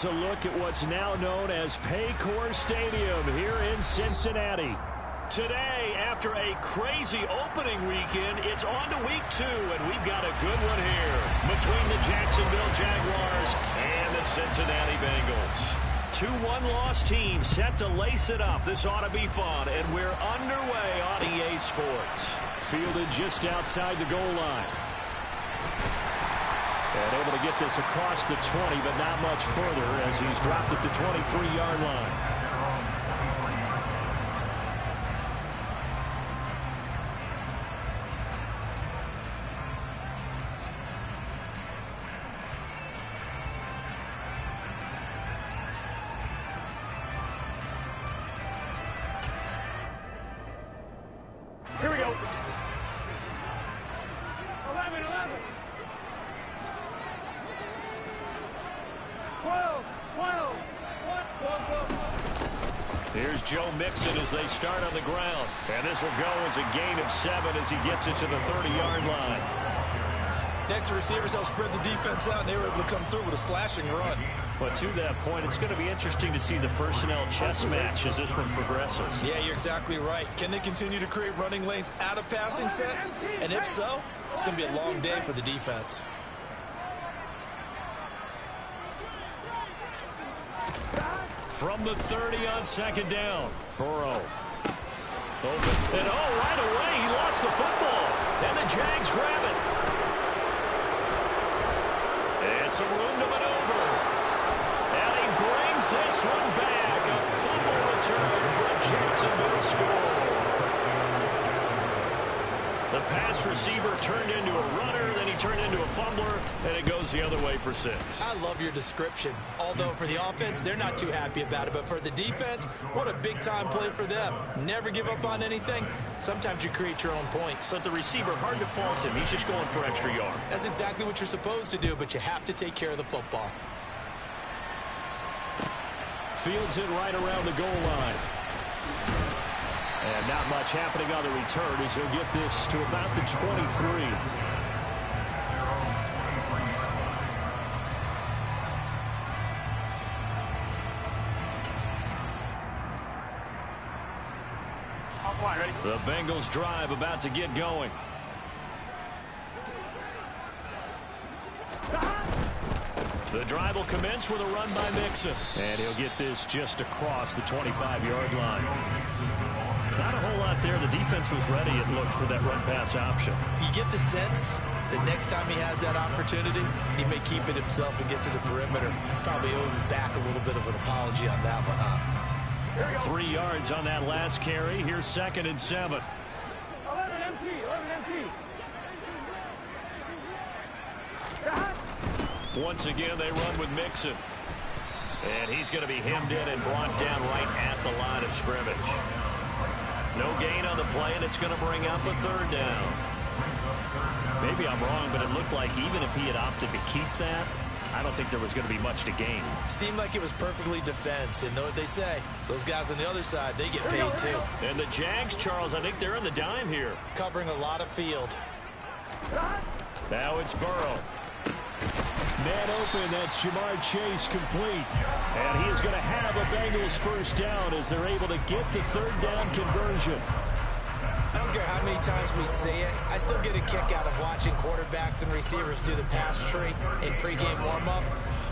A look at what's now known as Paycor Stadium here in Cincinnati. Today, after a crazy opening weekend, it's on to week 2, and we've got a good one here between the Jacksonville Jaguars and the Cincinnati Bengals. 2 one-loss teams set to lace it up. This ought to be fun, and we're underway on EA Sports. Fielded just outside the goal line. And able to get this across the 20, but not much further as he's dropped it to 23-yard line. Here we go. 11. 12. Here's Joe Mixon as they start on the ground. And this will go as a gain of 7 as he gets it to the 30-yard line. Next, receivers help spread the defense out, and they were able to come through with a slashing run. But to that point, it's going to be interesting to see the personnel chess match as this one progresses. Yeah, you're exactly right. Can they continue to create running lanes out of passing sets? And if so, it's going to be a long day for the defense. From the 30 on second down, Burrow. Open. And right away, he lost the football. And the Jags grab it. And some room to maneuver. And he brings this one back. A fumble return for a Jacksonville score. The pass receiver turned into a runner, then he turned into a fumbler, and it goes the other way for 6. I love your description. Although for the offense, they're not too happy about it. But for the defense, what a big-time play for them. Never give up on anything. Sometimes you create your own points. But the receiver, hard to fault him. He's just going for extra yard. That's exactly what you're supposed to do, but you have to take care of the football. Fields it right around the goal line. And not much happening on the return as he'll get this to about the 23. The Bengals drive about to get going. The drive will commence with a run by Mixon. And he'll get this just across the 25-yard line. Not a whole lot there. The defense was ready, it looked, for that run-pass option. You get the sense that next time he has that opportunity, he may keep it himself and get to the perimeter. Probably owes his back a little bit of an apology on that one, huh? 3 yards on that last carry. Here's 2nd and 7. 11 empty. Once again, they run with Mixon. And he's going to be hemmed in and brought down right at the line of scrimmage. No gain on the play, and it's going to bring up a 3rd down. Maybe I'm wrong, but it looked like even if he had opted to keep that, I don't think there was going to be much to gain. Seemed like it was perfectly defense. And know what they say? Those guys on the other side, they get paid too. And the Jags, Charles, I think they're in the dime here. Covering a lot of field. Now it's Burrow. Man open, that's Jamar Chase complete. And he is going to have a Bengals 1st down as they're able to get the 3rd down conversion. I don't care how many times we say it, I still get a kick out of watching quarterbacks and receivers do the pass tree in pregame warm-up.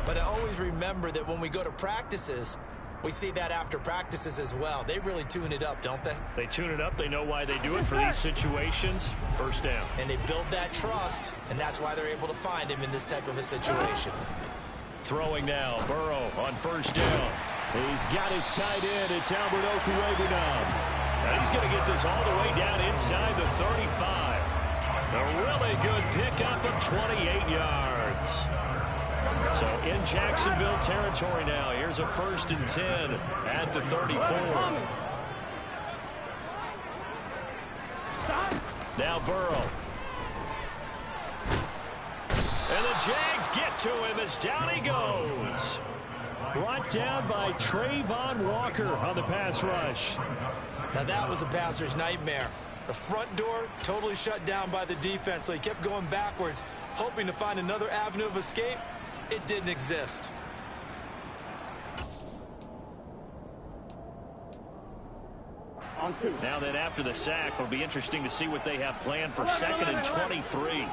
But I always remember that when we go to practices, we see that after practices as well. They really tune it up, don't they? They tune it up. They know why they do it for these situations. 1st down. And they build that trust, and that's why they're able to find him in this type of a situation. Throwing now. Burrow on 1st down. He's got his tight end. It's Albert Okwuegbunam. And he's going to get this all the way down inside the 35. A really good pickup of 28 yards. So in Jacksonville territory now. Here's a 1st and 10 at the 34. Now Burrow. And the Jags get to him as down he goes. Brought down by Trayvon Walker on the pass rush. Now that was a passer's nightmare. The front door totally shut down by the defense, so he kept going backwards, hoping to find another avenue of escape. It didn't exist. On 2. Now then, after the sack, it'll be interesting to see what they have planned for 2nd and 23.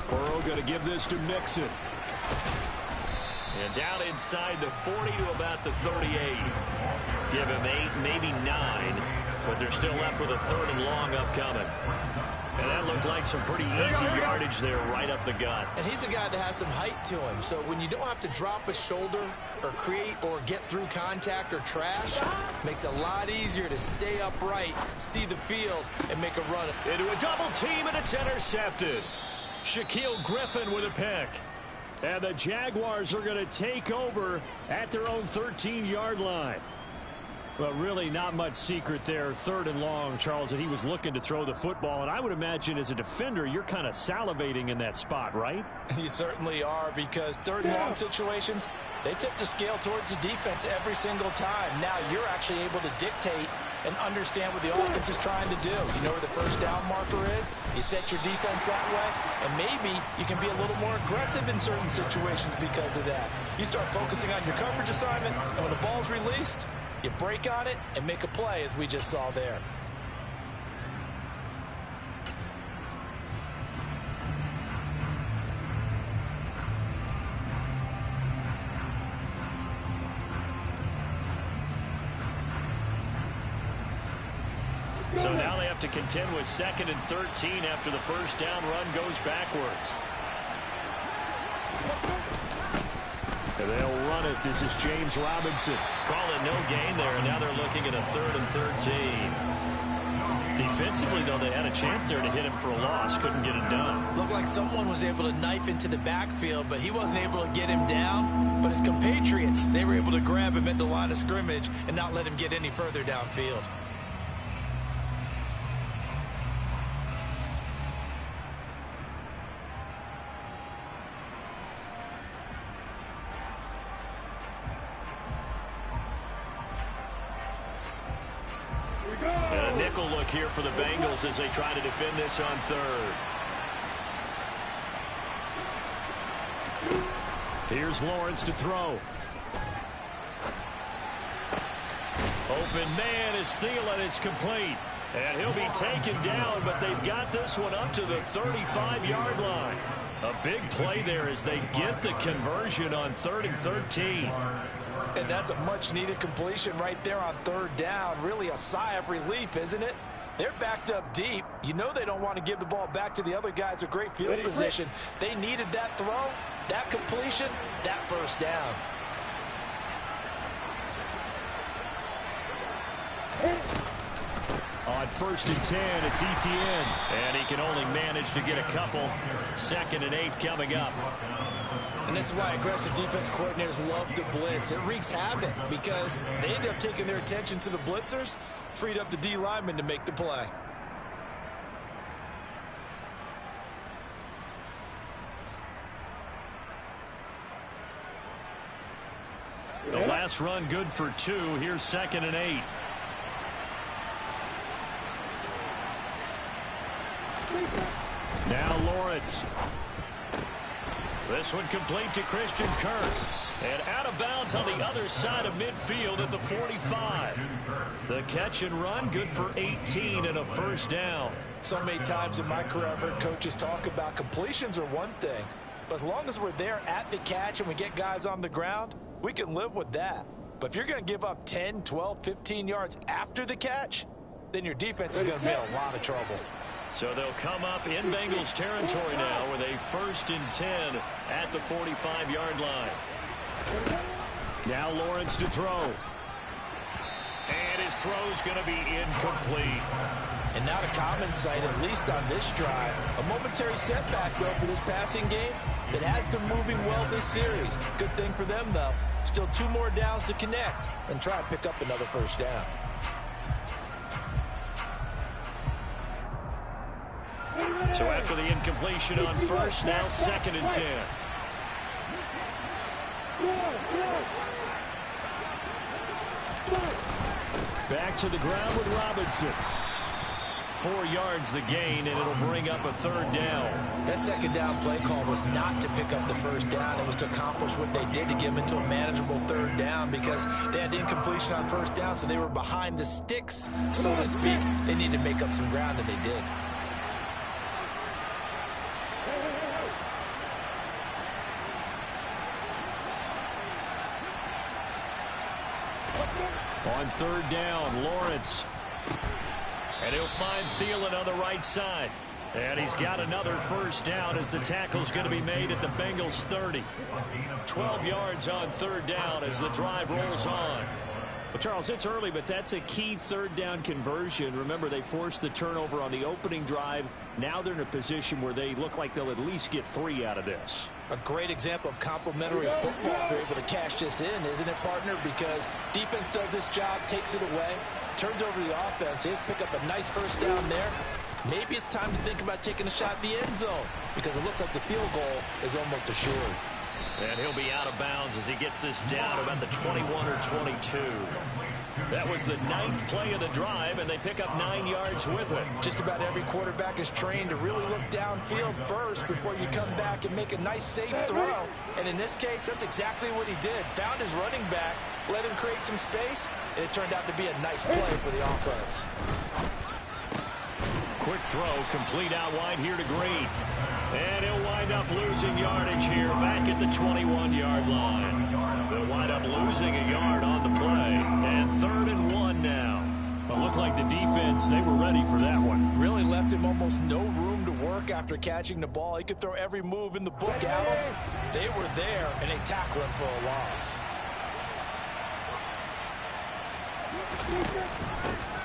Burrow going to give this to Mixon. And down inside the 40 to about the 38. Give him 8, maybe 9, but they're still left with a 3rd and long upcoming. And that looked like some pretty easy yardage there right up the gut. And he's a guy that has some height to him, so when you don't have to drop a shoulder or create or get through contact or trash, makes it a lot easier to stay upright, see the field, and make a run. Into a double team, and it's intercepted. Shaquille Griffin with a pick. And the Jaguars are going to take over at their own 13-yard line. Well, really not much secret there. 3rd and long, Charles, that he was looking to throw the football. And I would imagine as a defender, you're kind of salivating in that spot, right? You certainly are, because 3rd and long situations, they tip the scale towards the defense every single time. Now you're actually able to dictate and understand what the offense is trying to do. You know where the first down marker is. You set your defense that way, and maybe you can be a little more aggressive in certain situations because of that. You start focusing on your coverage assignment, and when the ball's released, you break on it and make a play, as we just saw there. So now they have to contend with 2nd and 13 after the first down run goes backwards. And they'll run it. This is James Robinson. Call it no gain there, and now they're looking at a 3rd and 13. Defensively, though, they had a chance there to hit him for a loss. Couldn't get it done. Looked like someone was able to knife into the backfield, but he wasn't able to get him down. But his compatriots, they were able to grab him at the line of scrimmage and not let him get any further downfield. And a nickel look here for the Bengals as they try to defend this on 3rd. Here's Lawrence to throw. Open man is Thielen. It's complete. And he'll be taken down, but they've got this one up to the 35-yard line. A big play there as they get the conversion on 3rd and 13. And that's a much-needed completion right there on 3rd down. Really a sigh of relief, isn't it? They're backed up deep. You know they don't want to give the ball back to the other guys a great field position. They needed that throw, that completion, that first down. On 1st and 10, it's Etienne. And he can only manage to get a couple. 2nd and 8 coming up. And this is why aggressive defense coordinators love to blitz. It wreaks havoc because they end up taking their attention to the blitzers, freed up the D lineman to make the play. The last run good for 2. Here's 2nd and 8. Now Lawrence. This one complete to Christian Kirk. And out of bounds on the other side of midfield at the 45. The catch and run good for 18 and a first down. So many times in my career I've heard coaches talk about completions are one thing, but as long as we're there at the catch and we get guys on the ground, we can live with that. But if you're going to give up 10, 12, 15 yards after the catch, then your defense is going to be in a lot of trouble. So they'll come up in Bengals territory now with a 1st and 10 at the 45-yard line. Now Lawrence to throw. And his throw's going to be incomplete. And not a common sight, at least on this drive. A momentary setback, though, for this passing game that has been moving well this series. Good thing for them, though. Still 2 more downs to connect and try and pick up another first down. So after the incompletion on 1st, now 2nd and 10. Back to the ground with Robinson. 4 yards the gain, and it'll bring up a 3rd down. That second down play call was not to pick up the first down. It was to accomplish what they did to get them into a manageable 3rd down because they had incompletion on first down, so they were behind the sticks, so to speak. They needed to make up some ground, and they did. On 3rd down, Lawrence. And he'll find Thielen on the right side. And he's got another first down as the tackle's going to be made at the Bengals 30. 12 yards on 3rd down as the drive rolls on. Well, Charles, it's early, but that's a key 3rd down conversion. Remember, they forced the turnover on the opening drive. Now they're in a position where they look like they'll at least get 3 out of this. A great example of complementary football if they're able to cash this in, isn't it, partner? Because defense does this job, takes it away, turns over the offense. Here's pick up a nice first down there. Maybe it's time to think about taking a shot at the end zone because it looks like the field goal is almost assured. And he'll be out of bounds as he gets this down about the 21 or 22. That was the 9th play of the drive, and they pick up 9 yards with it. Just about every quarterback is trained to really look downfield first before you come back and make a nice, safe throw. And in this case, that's exactly what he did. Found his running back, let him create some space, and it turned out to be a nice play for the offense. Quick throw, complete out wide here to Green. And he'll wind up losing yardage here back at the 21-yard line. They'll wind up losing a yard on the play. And 3rd and 1 now. It looked like the defense, they were ready for that one. Really left him almost no room to work after catching the ball. He could throw every move in the book at him. They were there, and they tackled him for a loss.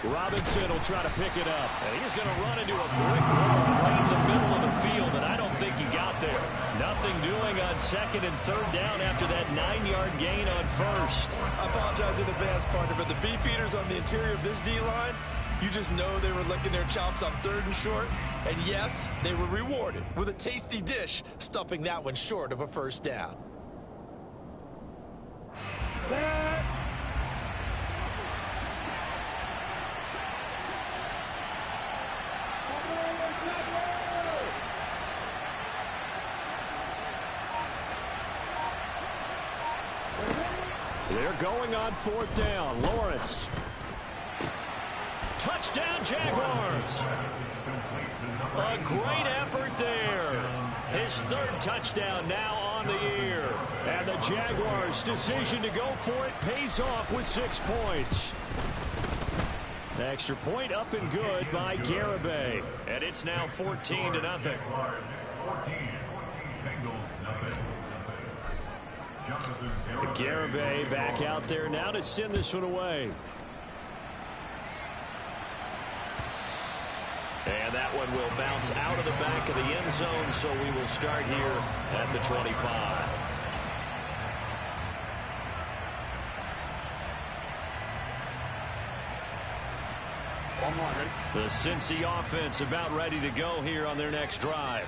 Robinson will try to pick it up. And he's going to run into a brick wall right in the middle of the field, and I don't think he got there. Nothing doing on 2nd and 3rd down after that 9-yard gain on 1st. I apologize in advance, partner, but the beefeaters on the interior of this D-line, you just know they were licking their chops on 3rd and short. And yes, they were rewarded with a tasty dish, stuffing that one short of a first down. They're going on 4th down. Lawrence. Touchdown, Jaguars. A great effort there. His 3rd touchdown now on the year. And the Jaguars' decision to go for it pays off with 6 points. The extra point up and good by Garibay. And it's now 14-0. Garibay back out there now to send this one away. And that one will bounce out of the back of the end zone, so we will start here at the 25. The Cincy offense about ready to go here on their next drive.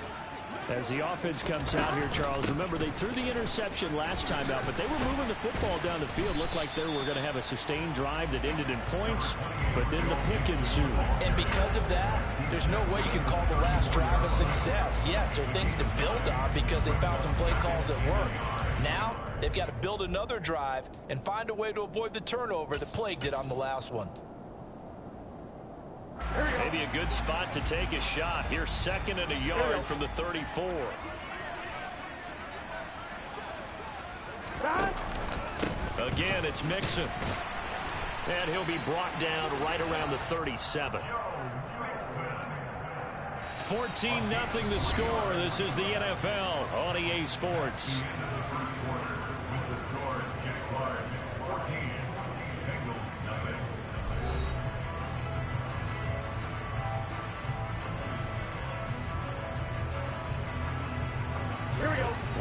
As the offense comes out here, Charles, remember they threw the interception last time out, but they were moving the football down the field. Looked like they were going to have a sustained drive that ended in points, but then the pick ensued. And because of that, there's no way you can call the last drive a success. Yes, there are things to build on because they found some play calls that work. Now, they've got to build another drive and find a way to avoid the turnover that plagued it on the last one. Maybe a good spot to take a shot. Here's 2nd and a yard from the 34. Again, it's Mixon. And he'll be brought down right around the 37. 14-0 the score. This is the NFL on EA Sports.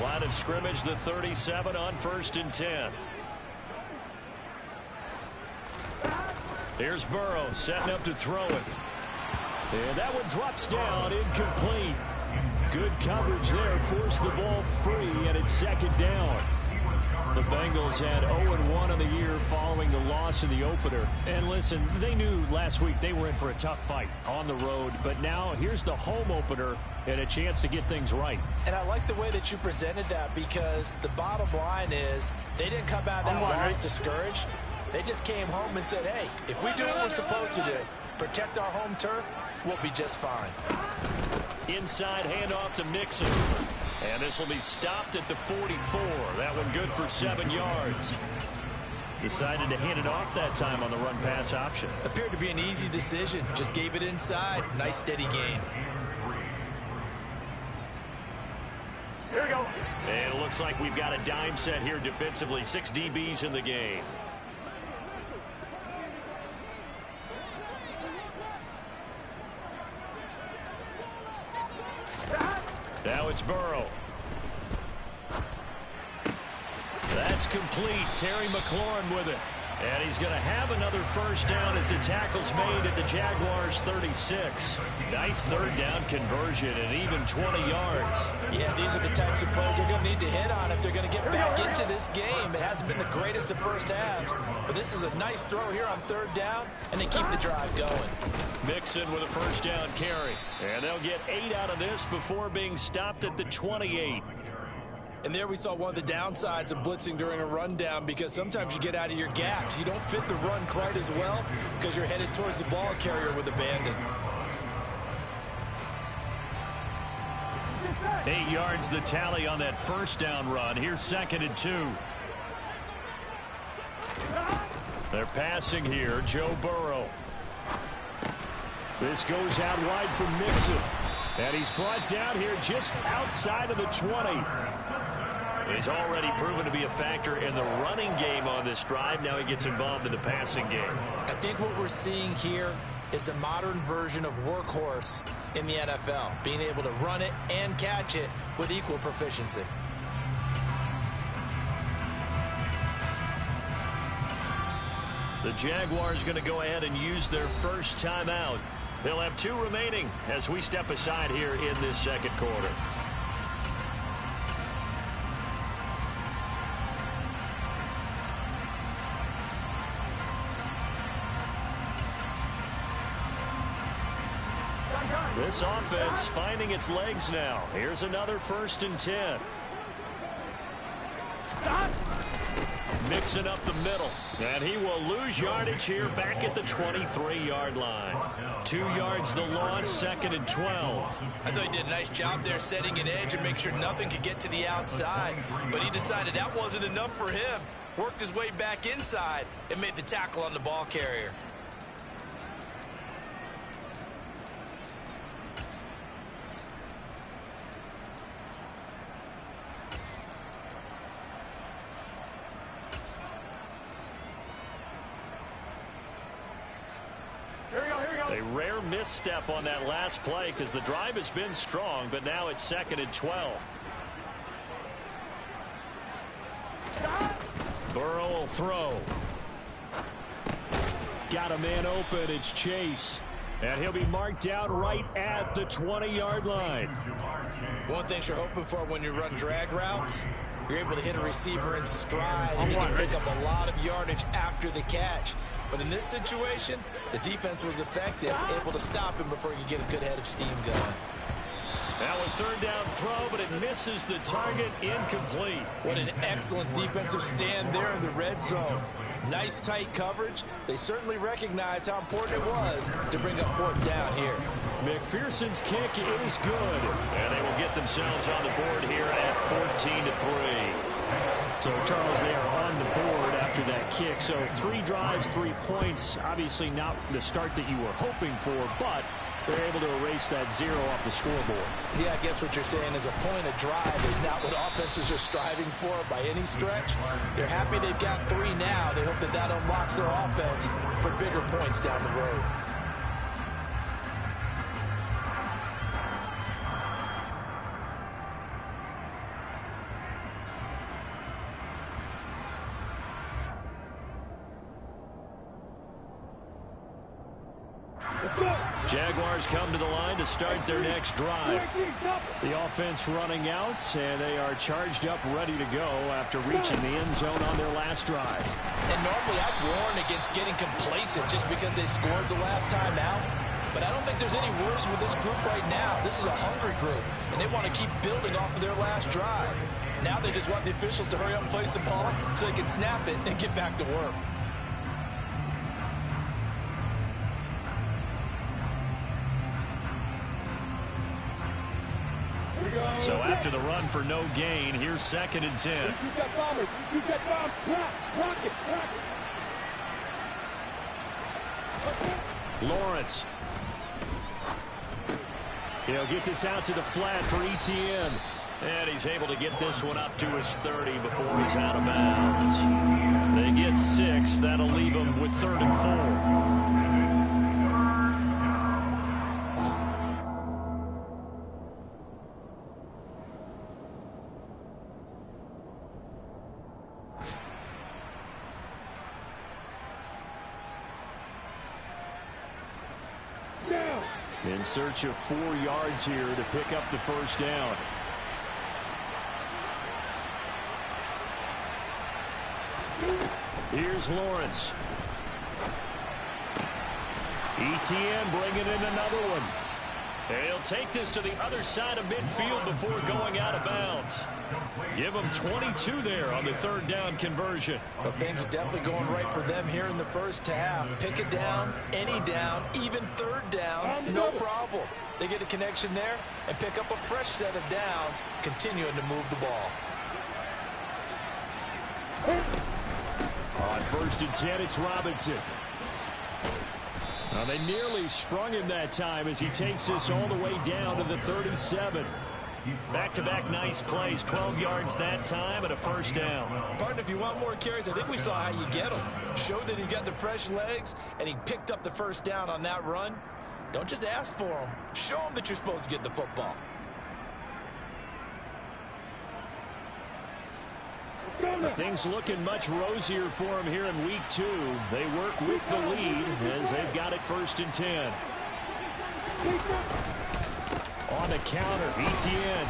Line of scrimmage, the 37 on 1st and 10. Here's Burrow setting up to throw it. And that one drops down, incomplete. Good coverage there, forced the ball free, and it's 2nd down. The Bengals had 0-1 on the year following the loss in the opener. And listen, they knew last week they were in for a tough fight on the road. But now here's the home opener and a chance to get things right. And I like the way that you presented that, because the bottom line is they didn't come out of that loss discouraged. They just came home and said, hey, if we do what we're supposed to do, protect our home turf, we'll be just fine. Inside handoff to Mixon. And this will be stopped at the 44. That one good for 7 yards. Decided to hand it off that time on the run-pass option. Appeared to be an easy decision. Just gave it inside. Nice steady gain. Here we go. And it looks like we've got a dime set here defensively. 6 DBs in the game. Now it's Burrow. That's complete. Terry McLaurin with it. And he's going to have another first down as the tackle's made at the Jaguars' 36. Nice third down conversion and even 20 yards. Yeah, these are the types of plays they're going to need to hit on if they're going to get back into this game. It hasn't been the greatest of first halves, but this is a nice throw here on third down, and they keep the drive going. Mixon with a first down carry. And they'll get 8 out of this before being stopped at the 28. And there we saw one of the downsides of blitzing during a rundown, because sometimes you get out of your gaps. You don't fit the run quite as well because you're headed towards the ball carrier with abandon. 8 yards the tally on that first down run. Here's 2nd and 2. They're passing here. Joe Burrow. This goes out wide for Mixon. And he's brought down here just outside of the 20. He's already proven to be a factor in the running game on this drive. Now he gets involved in the passing game. I think what we're seeing here is the modern version of workhorse in the NFL, being able to run it and catch it with equal proficiency. The Jaguars going to go ahead and use their first timeout. They'll have 2 remaining as we step aside here in this second quarter. This offense finding its legs now. Here's another 1st and 10. Mixing up the middle. And he will lose yardage here back at the 23-yard line. 2 yards the loss, 2nd and 12. I thought he did a nice job there setting an edge and make sure nothing could get to the outside. But he decided that wasn't enough for him. Worked his way back inside and made the tackle on the ball carrier. A rare misstep on that last play because the drive has been strong, but now it's 2nd and 12. Burrow will throw. Got a man open. It's Chase. And he'll be marked out right at the 20-yard line. One thing you're hoping for when you run drag routes, you're able to hit a receiver in stride, and you can pick up a lot of yardage after the catch. But in this situation, the defense was effective, able to stop him before he could get a good head of steam going. Now a 3rd down throw, but it misses the target, incomplete. What an excellent defensive stand there in the red zone. Nice tight coverage. They certainly recognized how important it was to bring up 4th down here. McPherson's kick is good. And they will get themselves on the board here at 14-3. So, Charles, they are on the board after that kick. So 3 drives, 3 points. Obviously not the start that you were hoping for, but they're able to erase that 0 off the scoreboard. Yeah, I guess what you're saying is a point of drive is not what offenses are striving for by any stretch. They're happy they've got 3 now. They hope that that unlocks their offense for bigger points down the road. Let's go. Jaguars come to the line to start their next drive. The offense running out, and they are charged up, ready to go after reaching the end zone on their last drive. And normally I'd warn against getting complacent just because they scored the last time out. But I don't think there's any worries with this group right now. This is a hungry group, and they want to keep building off of their last drive. Now they just want the officials to hurry up and place the ball so they can snap it and get back to work. So after the run for no gain, here's 2nd and 10. Lawrence. He'll get this out to the flat for ETN. And he's able to get this one up to his 30 before he's out of bounds. They get 6. That'll leave him with 3rd and 4. In search of 4 yards here to pick up the first down. Here's Lawrence. ETN bringing in another one. And he'll take this to the other side of midfield before going out of bounds. Give them 22 there on the 3rd down conversion. But things are definitely going right for them here in the first half. Pick it down, any down, even 3rd down, no problem. They get a connection there and pick up a fresh set of downs, continuing to move the ball. On 1st and 10, it's Robinson. Now they nearly sprung him that time as he takes this all the way down to the 37. Back-to-back nice plays, 12 yards that time and a first down. Partner, if you want more carries, I think we saw how you get them. Showed that he's got the fresh legs, and he picked up the first down on that run. Don't just ask for them. Show them that you're supposed to get the football. Things looking much rosier for him here in week 2. They work with the lead as they've got it 1st and 10. On the counter, ETN.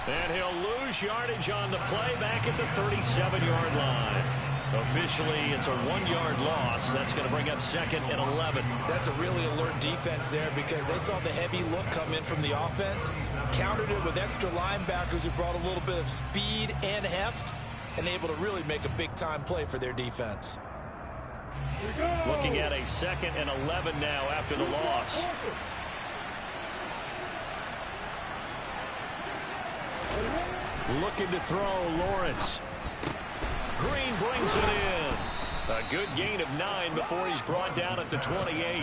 And he'll lose yardage on the play back at the 37-yard line. Officially, it's a 1-yard loss. That's going to bring up 2nd and 11. That's a really alert defense there because they saw the heavy look come in from the offense, countered it with extra linebackers who brought a little bit of speed and heft, and able to really make a big-time play for their defense. Looking at a 2nd and 11 now after the loss. Looking to throw, Lawrence. Green brings it in. A good gain of 9 before he's brought down at the 28.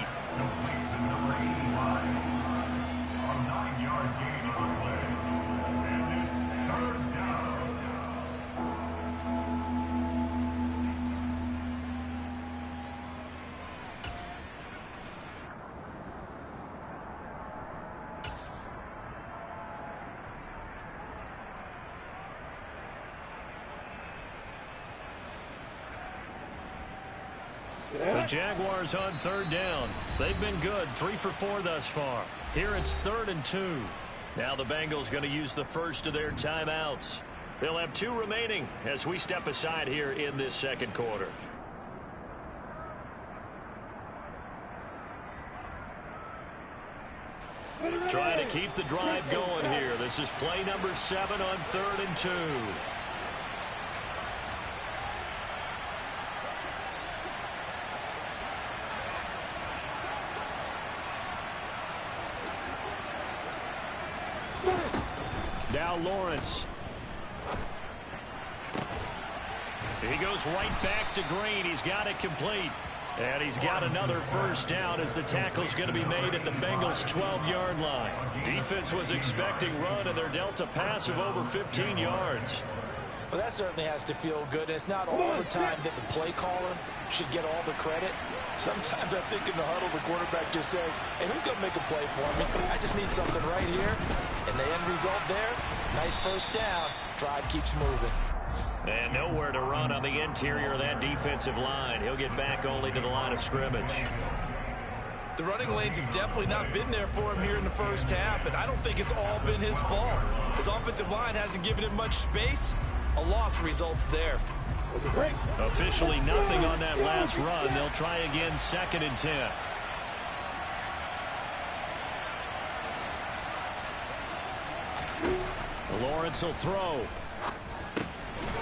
The Jaguars on 3rd down. They've been good, 3 for 4 thus far. Here it's 3rd and 2. Now the Bengals going to use the first of their timeouts. They'll have 2 remaining as we step aside here in this 2nd quarter. Trying to keep the drive going here. This is play number 7 on 3rd and 2. Now Lawrence. He goes right back to Green. He's got it complete. And he's got another first down as the tackle's going to be made at the Bengals' 12-yard line. Defense was expecting run, and they're dealt a pass of over 15 yards. Well, that certainly has to feel good. And it's not all the time that the play caller should get all the credit. Sometimes I think in the huddle, the quarterback just says, hey, who's going to make a play for me? I just need something right here. And the end result there, nice first down. Drive keeps moving. And nowhere to run on the interior of that defensive line. He'll get back only to the line of scrimmage. The running lanes have definitely not been there for him here in the first half, and I don't think it's all been his fault. His offensive line hasn't given him much space. A loss results there. Officially nothing on that last run. They'll try again, 2nd and 10. Lawrence will throw.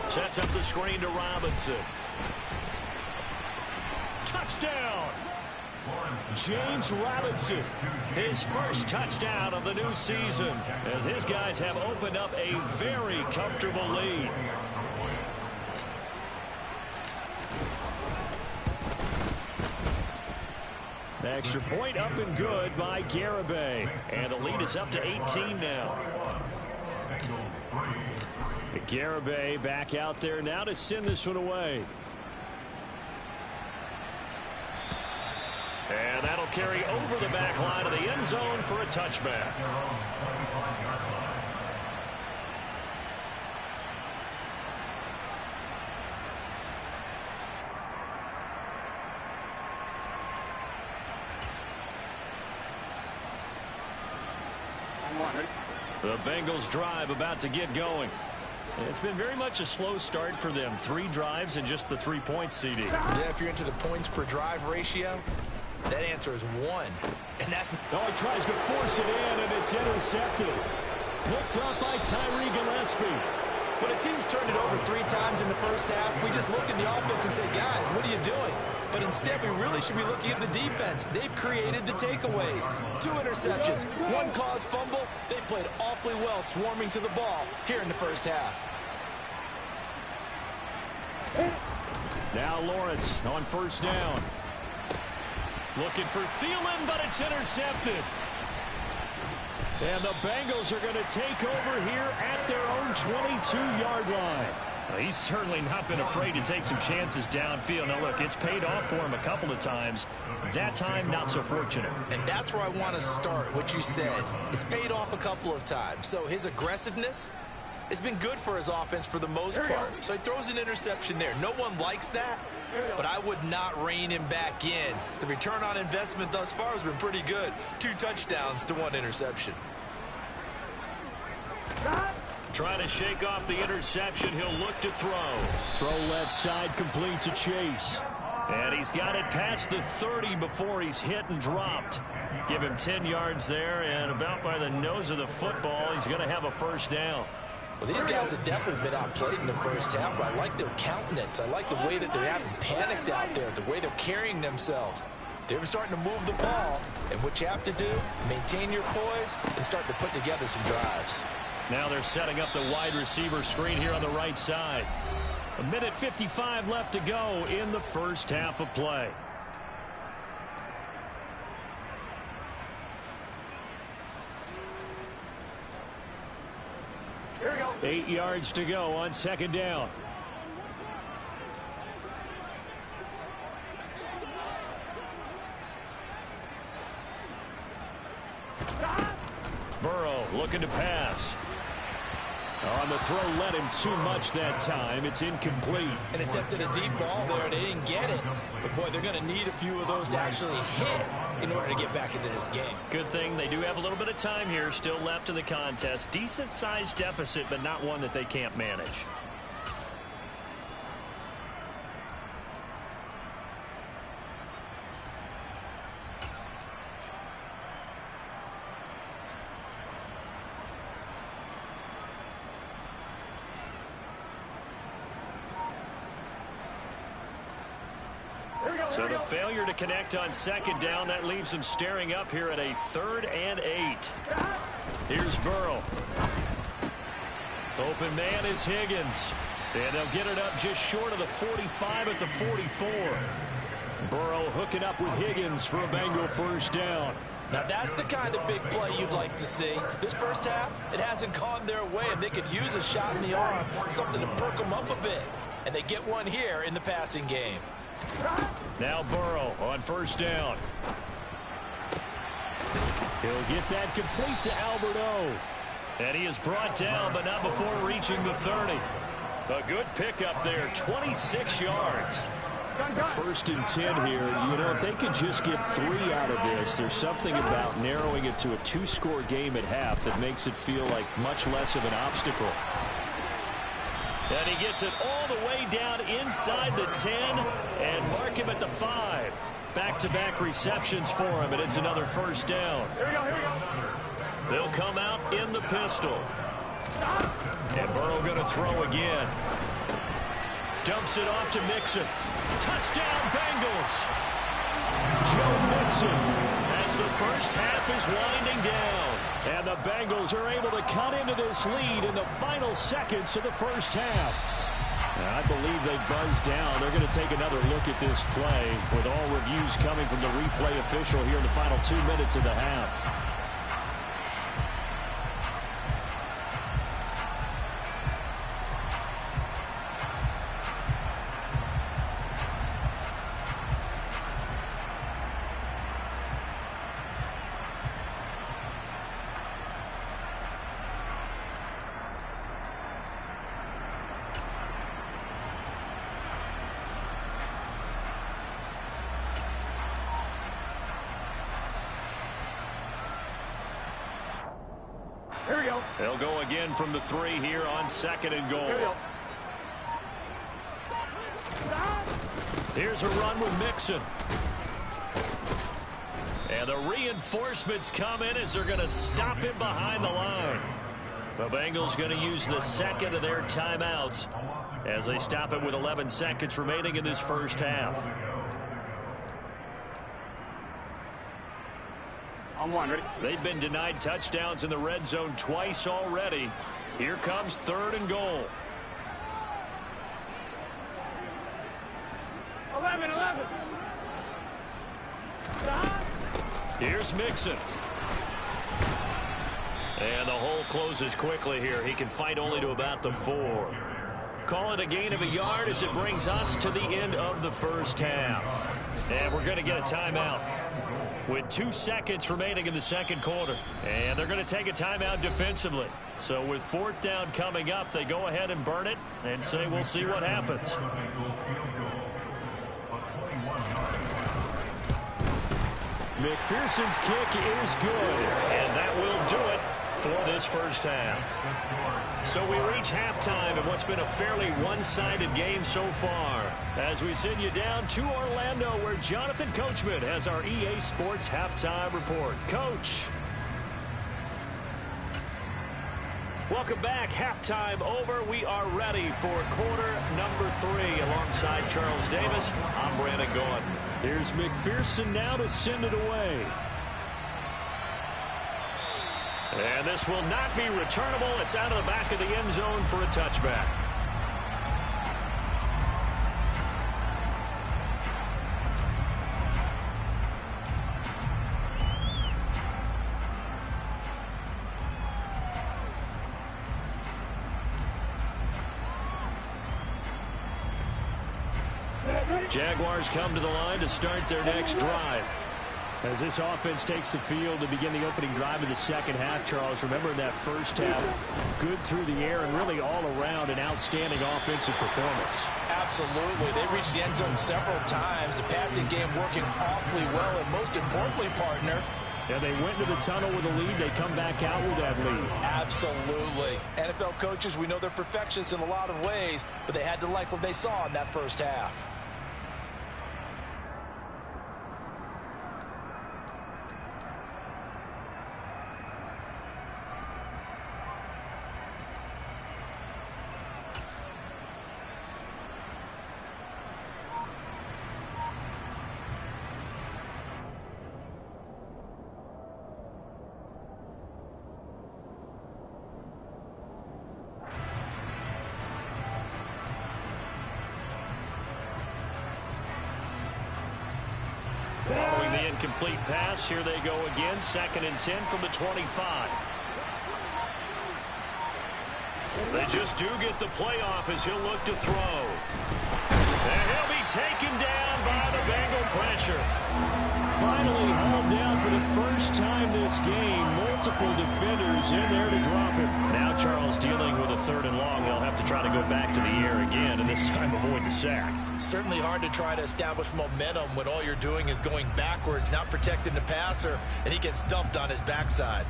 Sets up the screen to Robinson. Touchdown! James Robinson, his first touchdown of the new season, as his guys have opened up a very comfortable lead. Extra point up and good by Garibay. And the lead is up to 18 now. Garibay back out there now to send this one away. And that'll carry over the back line of the end zone for a touchback. The Bengals drive about to get going. It's been very much a slow start for them. 3 drives and just the 3 points, CD. Yeah, if you're into the points per drive ratio, that answer is 1. And that's... Oh, he tries to force it in, and it's intercepted. Picked up by Tyree Gillespie. When a team's turned it over 3 times in the first half, we just look at the offense and say, guys, what are you doing? But instead, we really should be looking at the defense. They've created the takeaways. 2 interceptions, 1 caused fumble. They played awfully well swarming to the ball here in the first half. Now Lawrence on first down. Looking for Thielen, but it's intercepted. And the Bengals are going to take over here at their own 22-yard line. Well, he's certainly not been afraid to take some chances downfield. Now, look, it's paid off for him a couple of times. That time, not so fortunate. And that's where I want to start, what you said. It's paid off a couple of times. So his aggressiveness has been good for his offense for the most part. So he throws an interception there. No one likes that, but I would not rein him back in. The return on investment thus far has been pretty good. 2 touchdowns to 1 interception. Trying to shake off the interception. He'll look to throw. Throw left side, complete to Chase. And he's got it past the 30 before he's hit and dropped. Give him 10 yards there, and about by the nose of the football, he's going to have a first down. Well, these guys have definitely been outplayed in the first half, but I like their countenance. I like the way that they haven't panicked out there, the way they're carrying themselves. They're starting to move the ball, and what you have to do, maintain your poise and start to put together some drives. Now they're setting up the wide receiver screen here on the right side. 1:55 left to go in the first half of play. Here we go. 8 yards to go on second down. Burrow looking to pass. On the throw, led him too much that time. It's incomplete. And attempted a deep ball there, and they didn't get it. But, boy, they're going to need a few of those to actually hit in order to get back into this game. Good thing they do have a little bit of time here still left in the contest. Decent-sized deficit, but not one that they can't manage. So the failure to connect on second down, that leaves him staring up here at a 3rd and 8. Here's Burrow. Open man is Higgins. And they'll get it up just short of the 45 at the 44. Burrow hooking up with Higgins for a Bengal first down. Now that's the kind of big play you'd like to see. This first half, it hasn't gone their way, and they could use a shot in the arm, something to perk them up a bit. And they get one here in the passing game. Now Burrow on first down. He'll get that complete to Alberto. And he is brought down, but not before reaching the 30. A good pickup there, 26 yards. First and 10 here. You know, if they could just get 3 out of this, there's something about narrowing it to a 2-score game at half that makes it feel like much less of an obstacle. And he gets it all the way down inside the 10 and mark him at the 5. Back-to-back receptions for him, and it's another first down. Here we go, here we go. They'll come out in the pistol. And Burrow going to throw again. Dumps it off to Mixon. Touchdown, Bengals. Joe Mixon as the first half is winding down. And the Bengals are able to cut into this lead in the final seconds of the first half. I believe they buzzed down. They're going to take another look at this play with all reviews coming from the replay official here in the final 2 minutes of the half. Here we go. They'll go again from the 3 here on 2nd and goal. Here we go. Here's a run with Mixon. And the reinforcements come in as they're going to stop him behind the line. The Bengals going to use the second of their timeouts as they stop it with 11 seconds remaining in this first half. On one, ready? They've been denied touchdowns in the red zone twice already. Here comes 3rd and goal. 11. Here's Mixon. And the hole closes quickly here. He can fight only to about the 4. Call it a gain of a yard as it brings us to the end of the first half. And we're going to get a timeout with 2 seconds remaining in the second quarter. And they're going to take a timeout defensively. So with 4th down coming up, they go ahead and burn it and say we'll see what happens. McPherson's kick is good, and that will do it for this first half. So we reach halftime in what's been a fairly one-sided game so far as we send you down to Orlando where Jonathan Coachman has our EA Sports halftime report. Coach. Welcome back. Halftime over. We are ready for quarter number 3 alongside Charles Davis. I'm Brandon Gordon. Here's McPherson now to send it away. And this will not be returnable. It's out of the back of the end zone for a touchback. Jaguars come to the line to start their next drive. As this offense takes the field to begin the opening drive of the second half, Charles, remember in that first half, good through the air and really all around an outstanding offensive performance. Absolutely. They reached the end zone several times. The passing game working awfully well, and most importantly, partner, yeah, they went into the tunnel with a lead. They come back out with that lead. Absolutely. NFL coaches, we know they're perfectionists in a lot of ways, but they had to like what they saw in that first half. Following the incomplete pass, here they go again. 2nd and 10 from the 25. They just do get the playoff as he'll look to throw. And he'll be taken down by the Bengal pressure. finally hauled down for the first time this game. Multiple defenders in there to drop it. Now Charles dealing with a 3rd and long. They'll have to try to go back to the air again, and this time avoid the sack. Certainly hard to try to establish momentum when all you're doing is going backwards, not protecting the passer, and he gets dumped on his backside.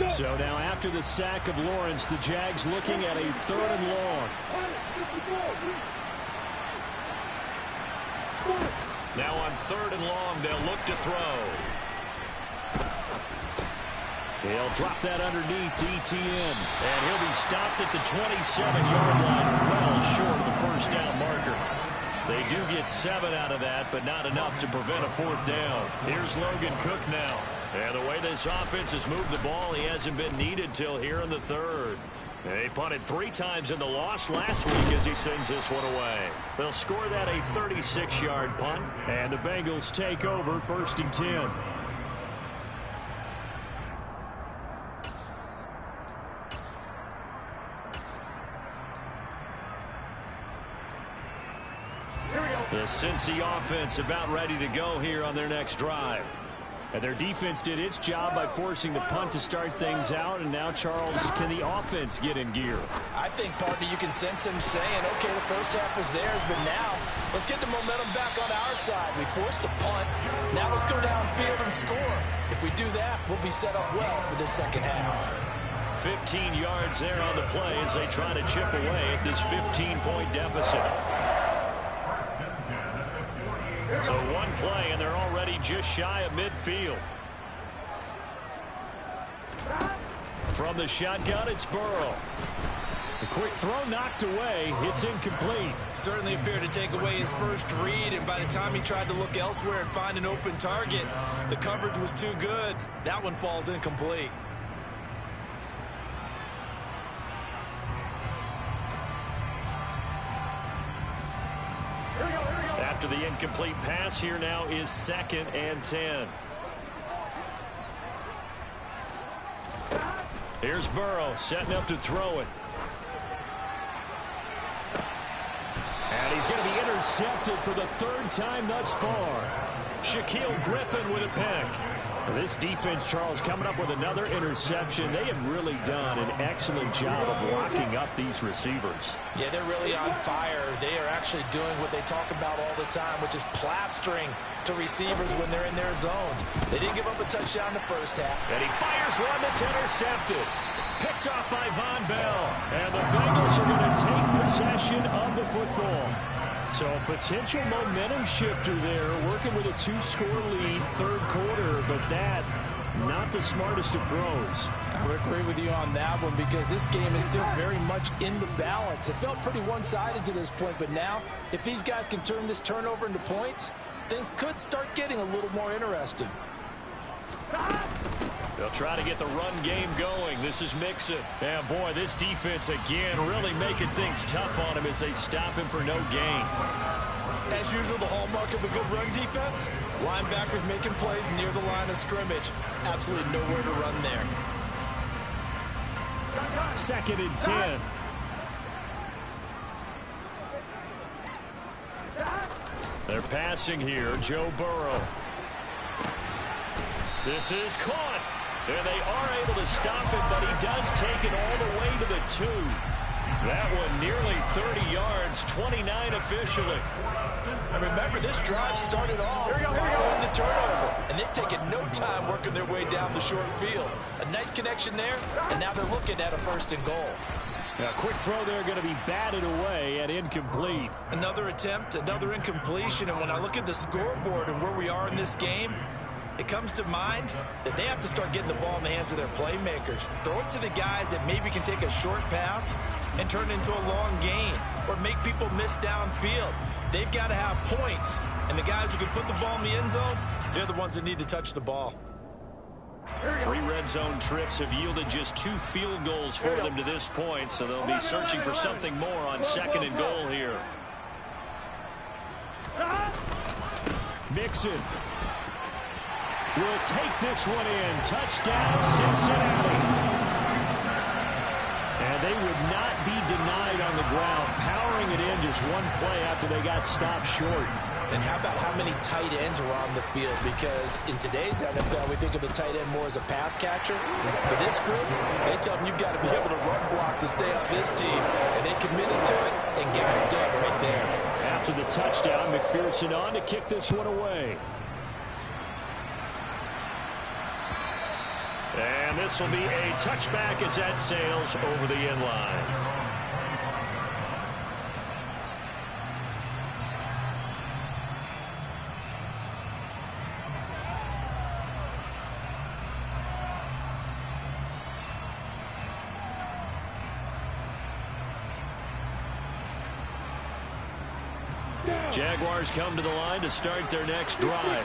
So now after the sack of Lawrence, the Jags looking at a 3rd and long. Now on 3rd and long, they'll look to throw. He'll drop that underneath to ETN. And he'll be stopped at the 27-yard line, well short of the first down marker. They do get 7 out of that, but not enough to prevent a 4th down. Here's Logan Cook now. And the way this offense has moved the ball, he hasn't been needed till here in the 3rd. They punted 3 times in the loss last week as he sends this one away. They'll score that a 36-yard punt, and the Bengals take over 1st and 10. The Cincy offense about ready to go here on their next drive. And their defense did its job by forcing the punt to start things out. And now, Charles, can the offense get in gear? I think, partner, you can sense them saying, okay, the first half was theirs, but now let's get the momentum back on our side. We forced a punt. Now let's go downfield and score. If we do that, we'll be set up well for the second half. 15 yards there on the play as they try to chip away at this 15-point deficit. So one play, and they're already just shy of midfield. From the shotgun, it's Burrow. The quick throw knocked away. It's incomplete. Certainly appeared to take away his first read, and by the time he tried to look elsewhere and find an open target, the coverage was too good. That one falls incomplete. After the incomplete pass, here now is 2nd and 10. Here's Burrow setting up to throw it. And he's going to be intercepted for the 3rd time thus far. Shaquille Griffin with a pick. This defense, Charles, coming up with another interception. They have really done an excellent job of locking up these receivers. Yeah, they're really on fire. They are actually doing what they talk about all the time, which is plastering to receivers when they're in their zones. They didn't give up a touchdown the first half. And he fires one that's intercepted. Picked off by Von Bell. And the Bengals are going to take possession of the football. So a potential momentum shifter there, working with a 2-score lead, 3rd quarter, but that, not the smartest of throws. I would agree with you on that one because this game is still very much in the balance. It felt pretty one-sided to this point, but now, if these guys can turn this turnover into points, things could start getting a little more interesting. They'll try to get the run game going. This is Mixon. And boy, this defense again really making things tough on him as they stop him for no gain. As usual, the hallmark of a good run defense, linebackers making plays near the line of scrimmage. Absolutely nowhere to run there. 2nd and 10. They're passing here. Joe Burrow. This is caught. And they are able to stop him, but he does take it all the way to the 2. That one nearly 30 yards, 29 officially. And remember, this drive started off following the turnover, and they've taken no time working their way down the short field. A nice connection there, and now they're looking at a 1st and goal. A quick throw there going to be batted away and incomplete. Another attempt, another incompletion, and when I look at the scoreboard and where we are in this game, it comes to mind that they have to start getting the ball in the hands of their playmakers. Throw it to the guys that maybe can take a short pass and turn it into a long gain or make people miss downfield. They've got to have points, and the guys who can put the ball in the end zone, they're the ones that need to touch the ball. 3 red zone trips have yielded just 2 field goals for them to this point, so they'll be searching for something more on 2nd and goal here. Mixon will take this one in. Touchdown, Cincinnati. And they would not be denied on the ground, powering it in just one play after they got stopped short. And how about how many tight ends were on the field? Because in today's NFL, we think of the tight end more as a pass catcher. For this group, they tell them you've got to be able to run block to stay on this team. And they committed to it and got it done right there. After the touchdown, McPherson on to kick this one away. And this will be a touchback as that sails over the end line. Jaguars come to the line to start their next drive.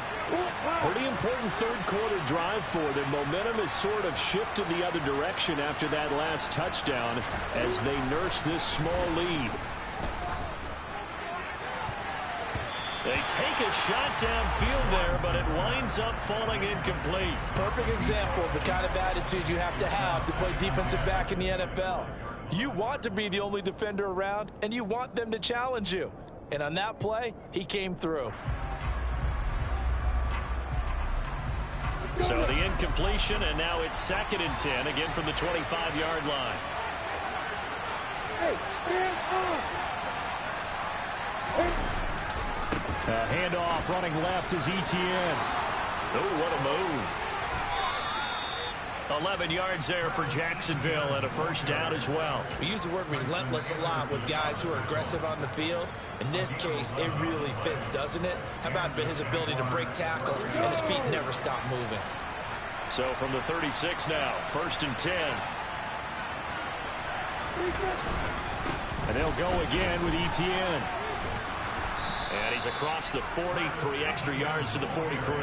Pretty important third quarter drive for them. Momentum has sort of shifted the other direction after that last touchdown as they nurse this small lead. They take a shot downfield there, but it winds up falling incomplete. Perfect example of the kind of attitude you have to play defensive back in the NFL. You want to be the only defender around, and you want them to challenge you. And on that play, he came through. So the incompletion, and now it's 2nd and 10, again from the 25-yard line. Handoff running left is Etienne. Oh, what a move. 11 yards there for Jacksonville and a first down as well. We use the word relentless a lot with guys who are aggressive on the field. In this case, it really fits, doesn't it? How about his ability to break tackles and his feet never stop moving? So from the 36 now, 1st and 10. And they'll go again with Etienne. And he's across the 40, 3 extra yards to the 43.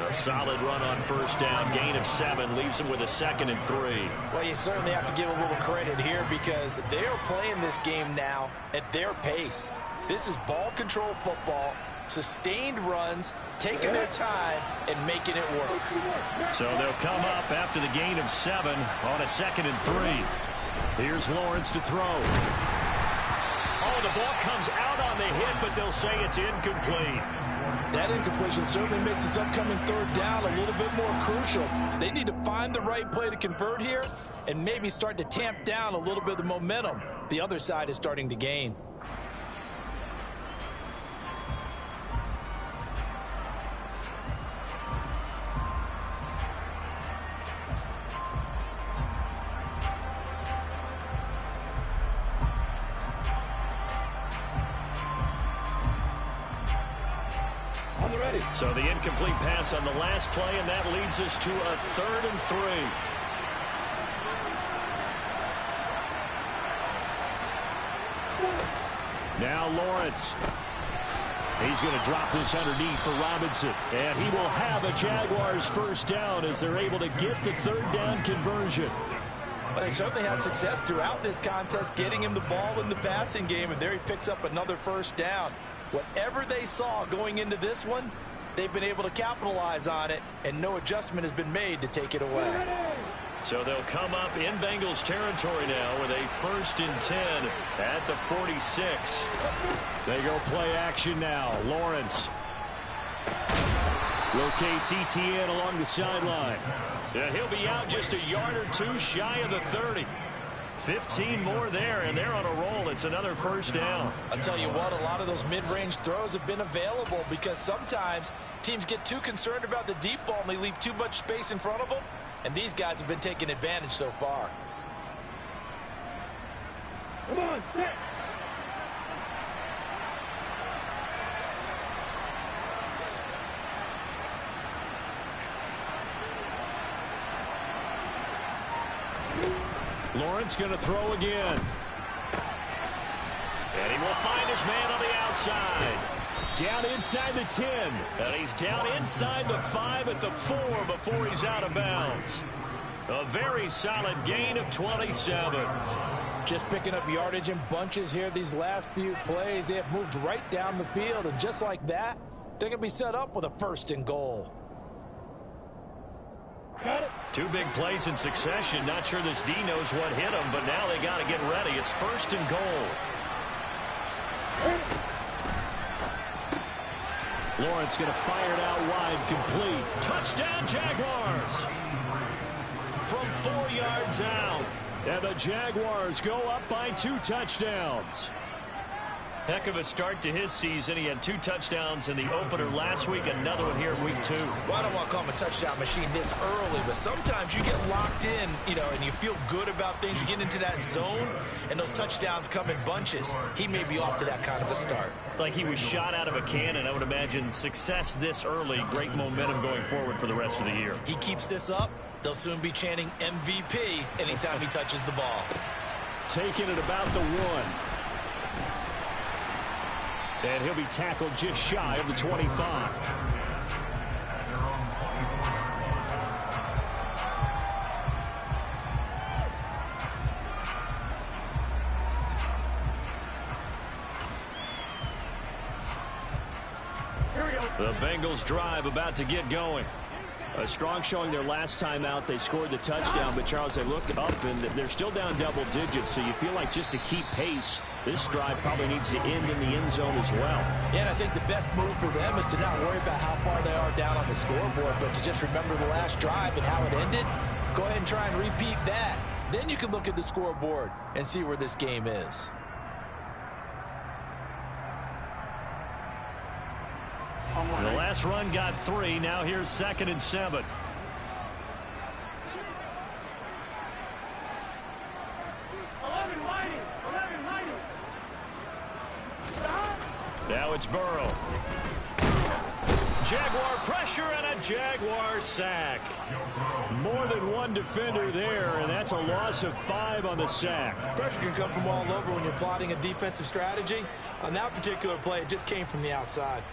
A solid run on first down, gain of 7, leaves him with a 2nd and 3. Well, you certainly have to give a little credit here because they are playing this game now at their pace. This is ball control football, sustained runs, taking their time and making it work. So they'll come up after the gain of 7 on a 2nd and 3. Here's Lawrence to throw. Oh, the ball comes out on the hit, but they'll say it's incomplete. That incompletion certainly makes this upcoming third down a little bit more crucial. They need to find the right play to convert here and maybe start to tamp down a little bit of the momentum the other side is starting to gain. So the incomplete pass on the last play, and that leads us to a 3rd and 3. Now Lawrence. He's going to drop this underneath for Robinson. And he will have a Jaguars first down as they're able to get the 3rd down conversion. But they certainly had success throughout this contest, getting him the ball in the passing game, and there he picks up another first down. Whatever they saw going into this one, they've been able to capitalize on it, and no adjustment has been made to take it away. So they'll come up in Bengals territory now with a 1st and 10 at the 46. They go play action now. Lawrence locates Etienne along the sideline. Yeah, he'll be out just a yard or 2 shy of the 30. 15 more there, and they're on a roll. It's another first down. I'll tell you what, a lot of those mid-range throws have been available because sometimes teams get too concerned about the deep ball and they leave too much space in front of them, and these guys have been taking advantage so far. Come on, set. Lawrence going to throw again. And he will find his man on the outside. Down inside the 10. And he's down inside the 5 at the 4 before he's out of bounds. A very solid gain of 27. Just picking up yardage in bunches here these last few plays. They have moved right down the field, and just like that, they're going to be set up with a 1st and goal. Got it. 2 big plays in succession. Not sure this D knows what hit him, but now they got to get ready. It's 1st and goal. Lawrence going to fire it out wide, complete. Touchdown, Jaguars! From 4 yards out. And the Jaguars go up by 2 touchdowns. Heck of a start to his season. He had 2 touchdowns in the opener last week, another one here in week 2. Well, I don't want to call him a touchdown machine this early, but sometimes you get locked in, and you feel good about things. You get into that zone, and those touchdowns come in bunches. He may be off to that kind of a start. It's like he was shot out of a cannon. I would imagine success this early, great momentum going forward for the rest of the year. He keeps this up, they'll soon be chanting MVP anytime he touches the ball. Taking it about the 1. And he'll be tackled just shy of the 25. The Bengals drive about to get going. A strong showing their last time out. They scored the touchdown, but Charles, they look up and they're still down double digits, so you feel like just to keep pace, this drive probably needs to end in the end zone as well. Yeah, and I think the best move for them is to not worry about how far they are down on the scoreboard, but to just remember the last drive and how it ended. Go ahead and try and repeat that. Then you can look at the scoreboard and see where this game is. The last run got 3. Now here's 2nd and 7. Now it's Burrow. Jaguar pressure and a Jaguar sack. More than one defender there, and that's a loss of 5 on the sack. Pressure can come from all over when you're plotting a defensive strategy. On that particular play, it just came from the outside.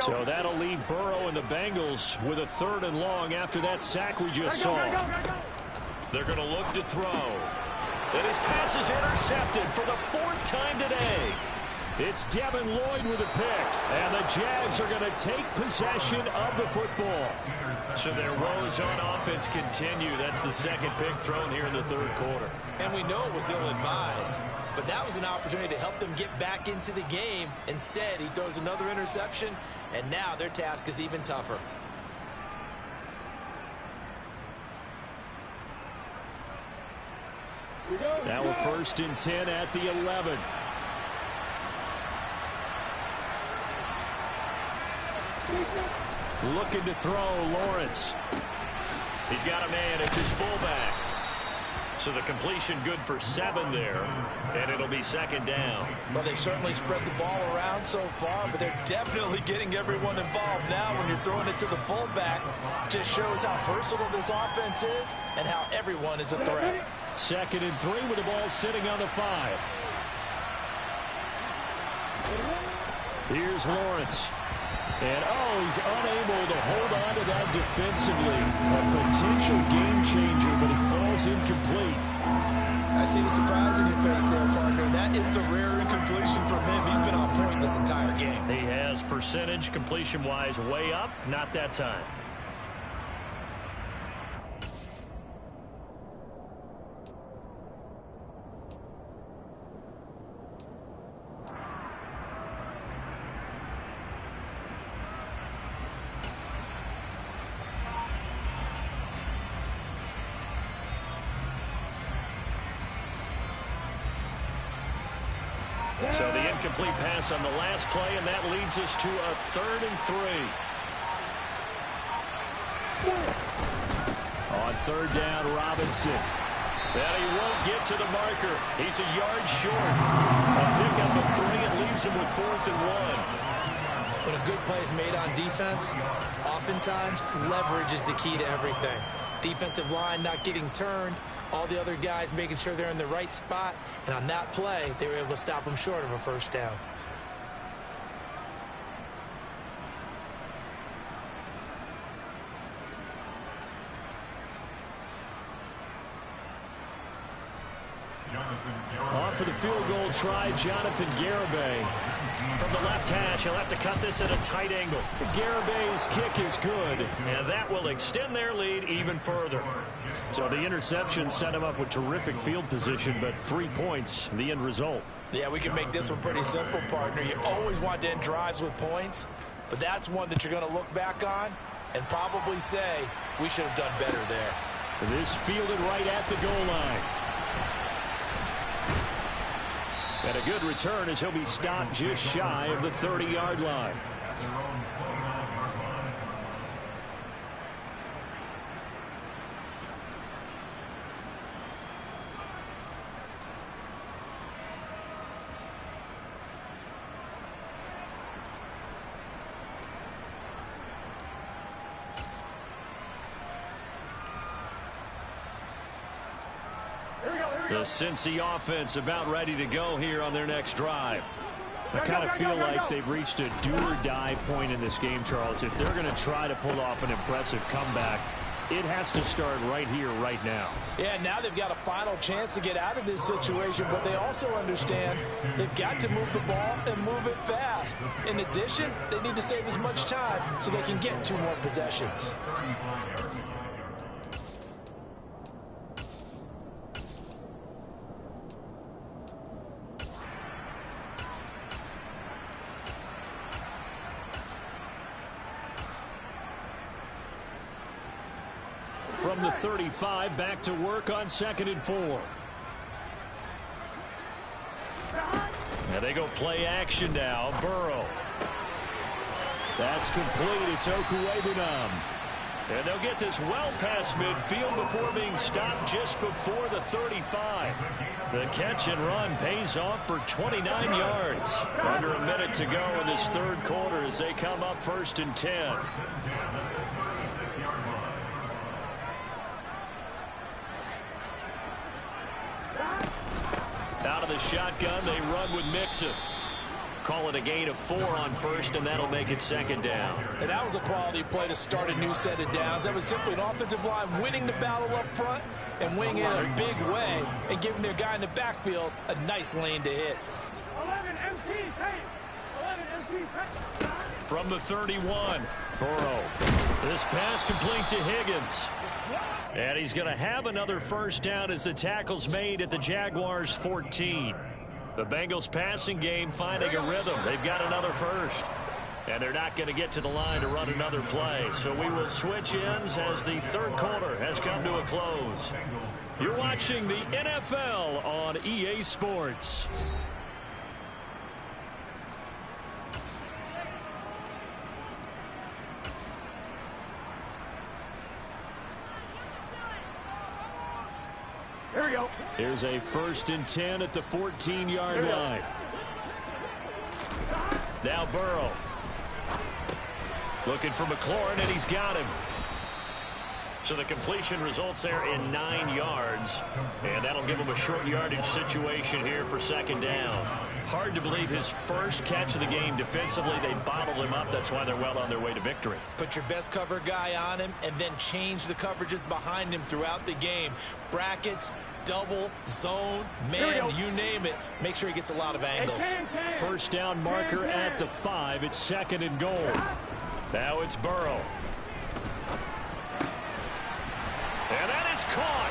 So that'll leave Burrow and the Bengals with a 3rd and long after that sack we just saw. They're going to look to throw. And his pass is intercepted for the 4th time today. It's Devin Lloyd with a pick. And the Jags are going to take possession of the football. So their woes on offense continue. That's the 2nd pick thrown here in the 3rd quarter. And we know it was ill-advised, but that was an opportunity to help them get back into the game. Instead, he throws another interception, and now their task is even tougher. Now a 1st and 10 at the 11. Looking to throw, Lawrence. He's got a man. It's his fullback. So the completion good for 7 there, and it'll be 2nd down. Well, they certainly spread the ball around so far, but they're definitely getting everyone involved now when you're throwing it to the fullback. Just shows how versatile this offense is and how everyone is a threat. 2nd and 3 with the ball sitting on the 5. Here's Lawrence. And, he's unable to hold on to that defensively. A potential game changer, but it falls incomplete. I see the surprise in your face there, partner. That is a rare incompletion from him. He's been on point this entire game. He has percentage completion-wise way up. Not that time. So the incomplete pass on the last play, and that leads us to a 3rd and 3. On 3rd down, Robinson. And he won't get to the marker. He's a yard short. A pickup of 3 and leaves him with 4th and 1. When a good play is made on defense, oftentimes leverage is the key to everything. Defensive line not getting turned, all the other guys making sure they're in the right spot, and on that play, they were able to stop them short of a 1st down. field goal try, Jonathan Garibay. From the left hash, he'll have to cut this at a tight angle. Garibay's kick is good, and that will extend their lead even further. So the interception set him up with terrific field position, but 3 points, the end result. Yeah, we can make this one pretty simple, partner. You always want to end drives with points, but that's one that you're going to look back on and probably say, we should have done better there. This fielded right at the goal line. And a good return as he'll be stopped just shy of the 30-yard line. The Cincy offense about ready to go here on their next drive. I kind of feel like they've reached a do-or-die point in this game, Charles. If they're going to try to pull off an impressive comeback, it has to start right here, right now. Yeah, now they've got a final chance to get out of this situation, but they also understand they've got to move the ball and move it fast. In addition, they need to save as much time so they can get 2 more possessions. From the 35, back to work on 2nd and 4. And they go play action now. Burrow. That's complete. It's Okuwebunam. And they'll get this well past midfield before being stopped just before the 35. The catch and run pays off for 29 yards. Under a minute to go in this 3rd quarter as they come up 1st and 10. Out of the shotgun, they run with Mixon. Call it a gain of 4 on 1st, and that'll make it 2nd down. And that was a quality play to start a new set of downs. That was simply an offensive line winning the battle up front and winning it in a big way and giving their guy in the backfield a nice lane to hit. 11 MT, 11 MT. From the 31, Burrow. This pass complete to Higgins. And he's going to have another 1st down as the tackle's made at the Jaguars' 14. The Bengals passing game finding a rhythm. They've got another 1st. And they're not going to get to the line to run another play. So we will switch ends as the 3rd quarter has come to a close. You're watching the NFL on EA Sports. Here we go. Here's a 1st and 10 at the 14-yard line. Now Burrow. Looking for McLaurin, and he's got him. So the completion results there in 9 yards. And that'll give him a short yardage situation here for 2nd down. Hard to believe his 1st catch of the game defensively. They bottled him up. That's why they're well on their way to victory. Put your best cover guy on him and then change the coverages behind him throughout the game. Brackets, double, zone, man, you name it. Make sure he gets a lot of angles. 1st down marker at the 5. It's 2nd and goal. Now it's Burrow. And that is caught.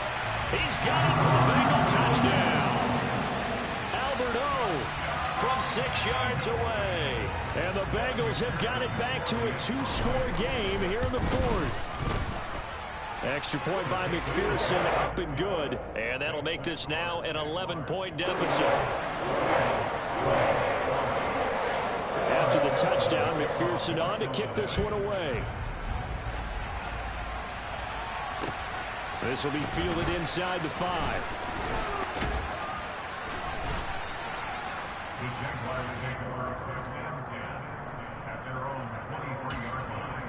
He's got it for a Bengal touchdown. Albert O from 6 yards away. And the Bengals have got it back to a 2-score game here in the 4th. Extra point by McPherson, up and good. And that'll make this now an 11-point deficit. After the touchdown, McPherson on to kick this one away. This will be fielded inside the 5. The Jaguars take over 1st and 10 at their own 23-yard line.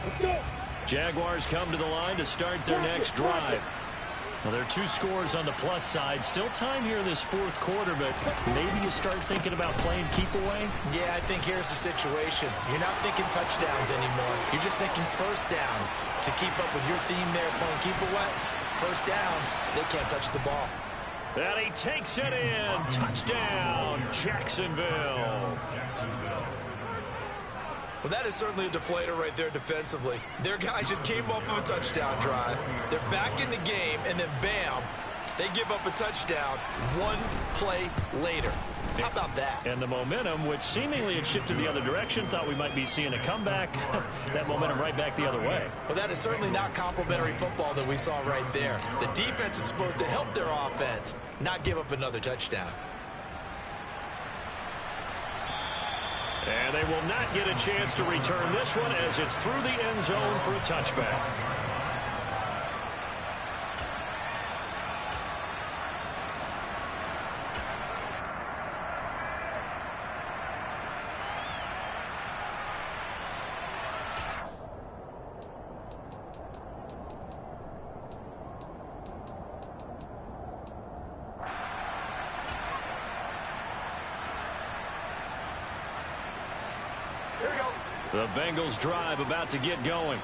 Let's go. Jaguars come to the line to start their next drive. Well, there are 2 scores on the plus side. Still time here in this fourth quarter, but maybe you start thinking about playing keep away? Yeah, I think here's the situation. You're not thinking touchdowns anymore. You're just thinking first downs. To keep up with your theme there, playing keep away, first downs, they can't touch the ball. And he takes it in. Touchdown, Jacksonville. Well, that is certainly a deflator right there defensively. Their guys just came off of a touchdown drive. They're back in the game, and then bam, they give up a touchdown 1 play later. How about that? And the momentum, which seemingly had shifted the other direction, thought we might be seeing a comeback. That momentum right back the other way. Well, that is certainly not complimentary football that we saw right there. The defense is supposed to help their offense, not give up another touchdown. And they will not get a chance to return this one as it's through the end zone for a touchback. The Bengals drive about to get going.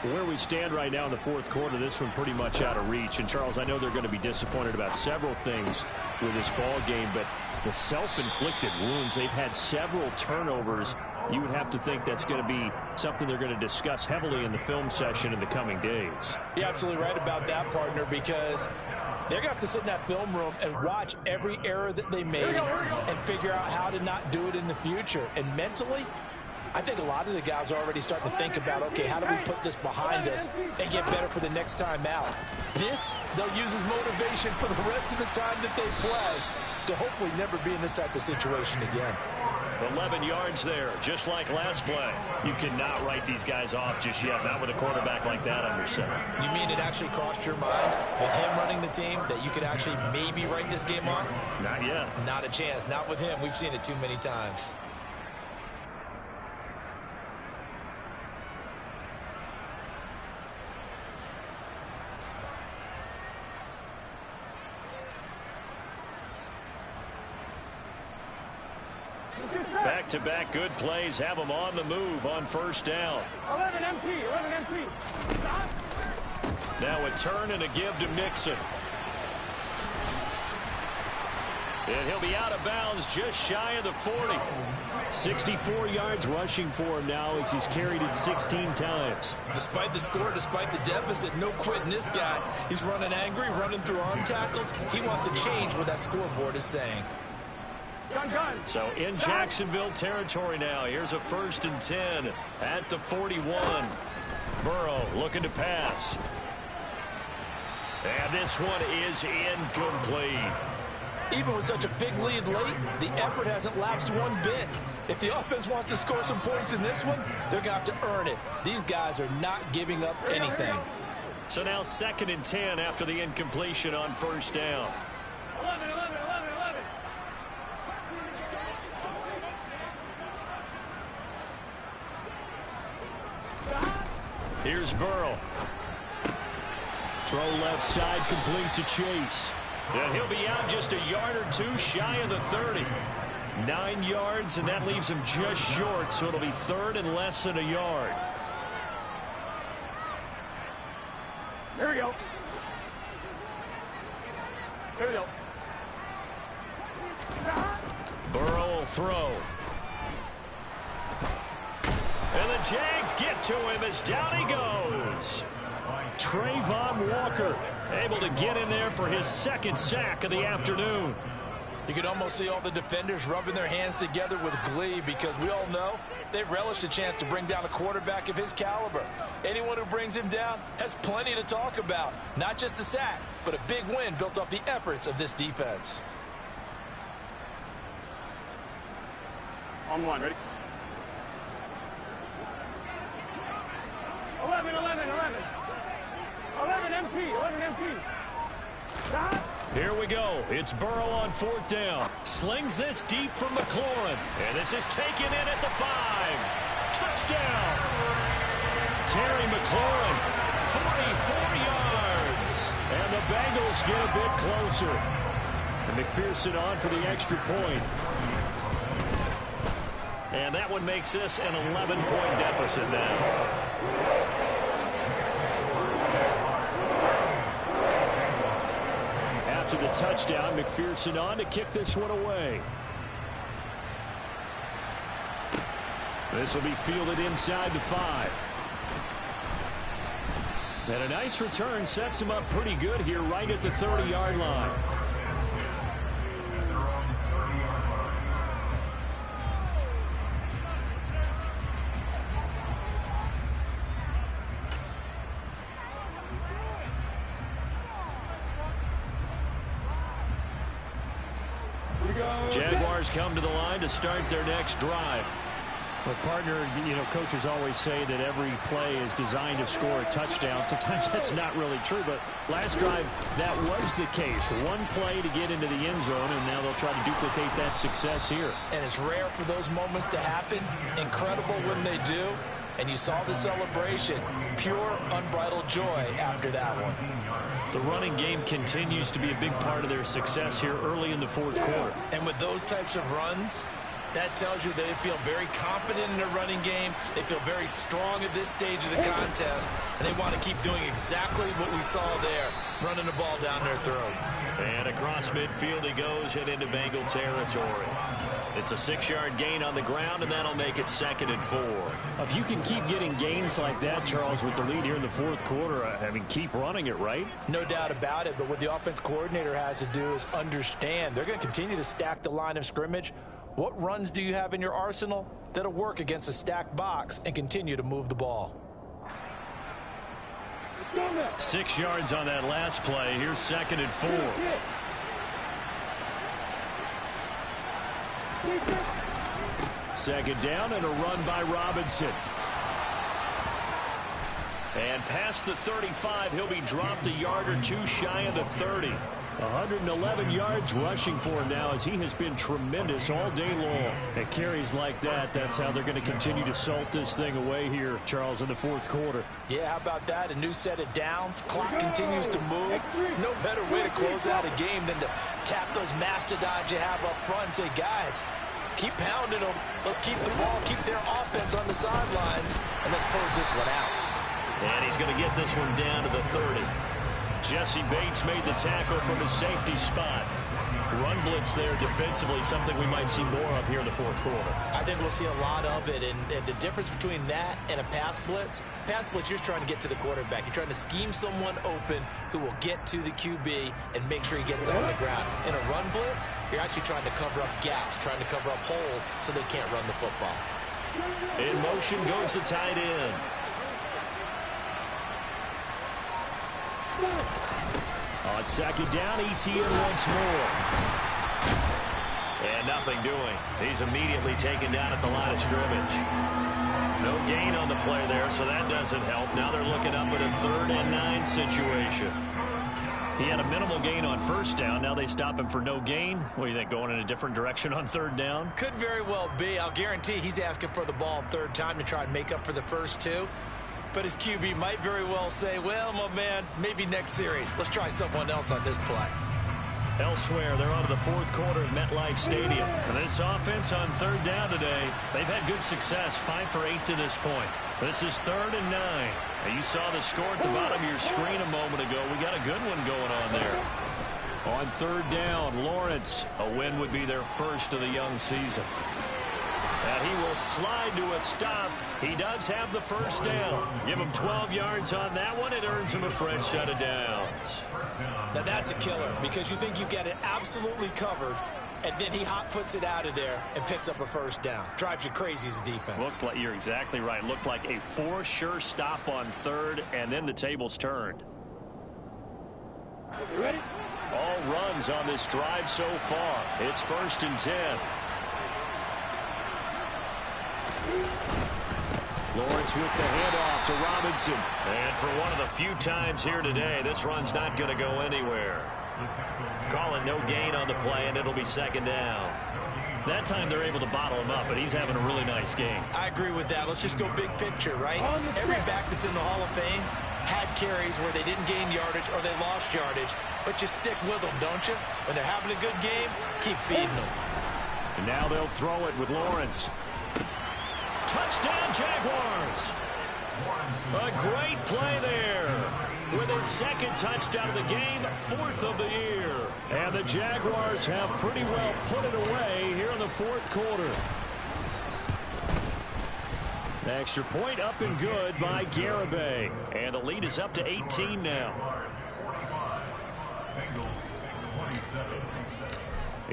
Where we stand right now in the fourth quarter, this one pretty much out of reach. And, Charles, I know they're going to be disappointed about several things with this ball game, but the self-inflicted wounds, they've had several turnovers. You would have to think that's going to be something they're going to discuss heavily in the film session in the coming days. You're absolutely right about that, partner, because they're going to have to sit in that film room and watch every error that they made and figure out how to not do it in the future. And mentally, I think a lot of the guys are already starting to think about, okay, how do we put this behind us and get better for the next time out? This, they'll use as motivation for the rest of the time that they play to hopefully never be in this type of situation again. 11 yards there, just like last play. You cannot write these guys off just yet, not with a quarterback like that under center. You mean it actually crossed your mind with him running the team that you could actually maybe write this game off? Not yet. Not a chance. Not with him. We've seen it too many times. Back-to-back good plays have them on the move on first down. 11 MT, 11 MT. Stop. Now a turn and a give to Mixon. And he'll be out of bounds just shy of the 40. 64 yards rushing for him now as he's carried it 16 times. Despite the score, despite the deficit, no quitting this guy. He's running angry, running through arm tackles. He wants to change what that scoreboard is saying. Gun. So in Jacksonville territory now. Here's a 1st and 10 at the 41. Burrow looking to pass. And this one is incomplete. Even with such a big lead late, the effort hasn't lapsed one bit. If the offense wants to score some points in this one, they're going to have to earn it. These guys are not giving up anything. So now 2nd and 10 after the incompletion on first down. 11, 11, 11, 11. Here's Burrow. Throw left side complete to Chase. And he'll be out just a yard or two shy of the 30. 9 yards, and that leaves him just short, so it'll be 3rd and less than a yard. There we go. There we go. Burrow will throw. And the Jags get to him as down he goes. Trayvon Walker able to get in there for his 2nd sack of the afternoon. You can almost see all the defenders rubbing their hands together with glee because we all know they relish the chance to bring down a quarterback of his caliber. Anyone who brings him down has plenty to talk about. Not just a sack, but a big win built off the efforts of this defense. On one, ready? 11, 11, 11. 11 MT, 11 MT. Stop. Here we go. It's Burrow on 4th down. Slings this deep from McLaurin. And this is taken in at the 5. Touchdown. Terry McLaurin, 44 yards. And the Bengals get a bit closer. And McPherson on for the extra point. And that one makes this an 11-point deficit now. After the touchdown, McPherson on to kick this one away. This will be fielded inside the 5. And a nice return sets him up pretty good here right at the 30-yard line. Jaguars come to the line to start their next drive. Well, partner, coaches always say that every play is designed to score a touchdown. Sometimes that's not really true, but last drive, that was the case. One play to get into the end zone, and now they'll try to duplicate that success here. And it's rare for those moments to happen. Incredible when they do. And you saw the celebration. Pure, unbridled joy after that one. The running game continues to be a big part of their success here early in the fourth quarter. And with those types of runs, that tells you they feel very confident in their running game. They feel very strong at this stage of the contest, and they want to keep doing exactly what we saw there, running the ball down their throat. And across midfield he goes, head into Bengal territory. It's a 6-yard gain on the ground, and that'll make it 2nd and 4. If you can keep getting gains like that, Charles, with the lead here in the fourth quarter, I mean, keep running it, right? No doubt about it, but what the offense coordinator has to do is understand. They're going to continue to stack the line of scrimmage. What runs do you have in your arsenal that'll work against a stacked box and continue to move the ball? 6 yards on that last play. Here's 2nd and 4. Second down and a run by Robinson. And past the 35, he'll be dropped a yard or two shy of the 30. 111 yards rushing for him now, as he has been tremendous all day long. At carries like that, that's how they're going to continue to salt this thing away here, Charles, in the fourth quarter. Yeah, how about that? A new set of downs. Clock continues to move. No better way to close out a game than to tap those mastodons you have up front and say, guys, keep pounding them. Let's keep the ball, keep their offense on the sidelines, and let's close this one out. And he's going to get this one down to the 30. Jesse Bates made the tackle from his safety spot. Run blitz there defensively, something we might see more of here in the fourth quarter. I think we'll see a lot of it, and the difference between that and a pass blitz, you're trying to get to the quarterback. You're trying to scheme someone open who will get to the QB and make sure he gets on the ground. In a run blitz, you're actually trying to cover up gaps, trying to cover up holes so they can't run the football. In motion goes the tight end. On second down, ETN once more. And nothing doing. He's immediately taken down at the line of scrimmage. No gain on the play there, so that doesn't help. Now they're looking up at a 3rd and 9 situation. He had a minimal gain on first down. Now they stop him for no gain. What do you think, going in a different direction on 3rd down? Could very well be. I'll guarantee he's asking for the ball on 3rd time to try and make up for the first 2. But his QB might very well say, well, my man, maybe next series. Let's try someone else on this play. Elsewhere, they're on to the fourth quarter at MetLife Stadium. And this offense on 3rd down today, they've had good success, 5 for 8 to this point. This is 3rd and 9. Now, you saw the score at the bottom of your screen a moment ago. We got a good one going on there. On 3rd down, Lawrence. A win would be their first of the young season. And he will slide to a stop. He does have the first down. Give him 12 yards on that one. It earns him a fresh set of downs. Now that's a killer, because you think you've got it absolutely covered, and then he hot-foots it out of there and picks up a first down. Drives you crazy as a defense. Looks like, you're exactly right. Looked like a for sure stop on 3rd, and then the tables turned. You ready? All runs on this drive so far. It's 1st and 10. Lawrence with the handoff to Robinson. And for one of the few times here today, this run's not going to go anywhere. Calling no gain on the play, and it'll be 2nd down. That time they're able to bottle him up, but he's having a really nice game. I agree with that. Let's just go big picture, right? Every back that's in the Hall of Fame had carries where they didn't gain yardage or they lost yardage, but you stick with them, don't you? When they're having a good game, keep feeding them. And now they'll throw it with Lawrence. Touchdown, Jaguars. A great play there. With his second touchdown of the game, 4th of the year. And the Jaguars have pretty well put it away here in the 4th quarter. The extra point up and good by Garibay. And the lead is up to 18 now.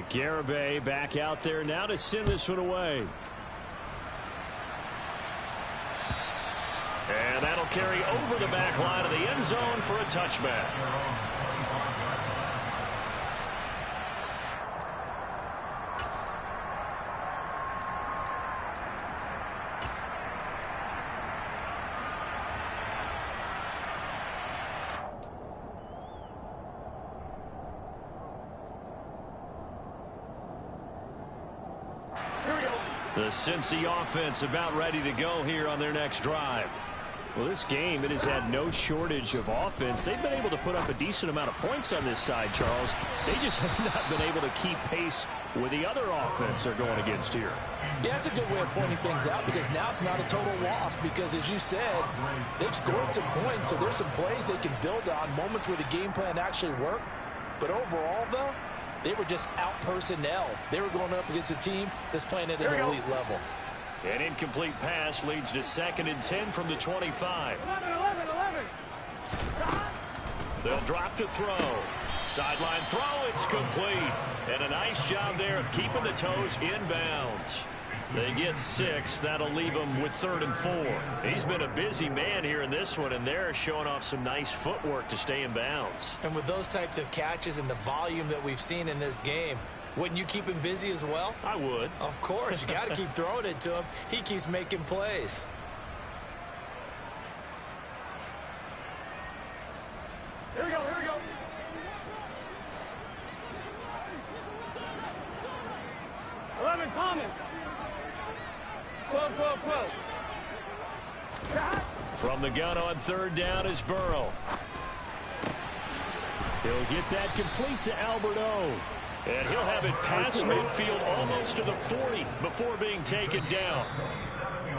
Garibay back out there now to send this one away. And that'll carry over the back line of the end zone for a touchback. The Cincy offense about ready to go here on their next drive. Well, this game, it has had no shortage of offense. They've been able to put up a decent amount of points on this side, Charles. They just have not been able to keep pace with the other offense they're going against here. Yeah, it's a good way of pointing things out because now it's not a total loss because, as you said, they've scored some points, so there's some plays they can build on, moments where the game plan actually worked. But overall, though, they were just out personnel. They were going up against a team that's playing at an elite level. An incomplete pass leads to 2nd and 10 from the 25. 11. They'll drop to throw. Sideline throw, it's complete. And a nice job there of keeping the toes in bounds. They get 6. That'll leave them with 3rd and 4. He's been a busy man here in this one, and they're showing off some nice footwork to stay in bounds. And with those types of catches and the volume that we've seen in this game, wouldn't you keep him busy as well? I would. Of course. You got to keep throwing it to him. He keeps making plays. Here we go. 11, Thomas. 12. From the gun on 3rd down is Burrow. He'll get that complete to Albert O. And he'll have it past midfield almost to the 40 before being taken down.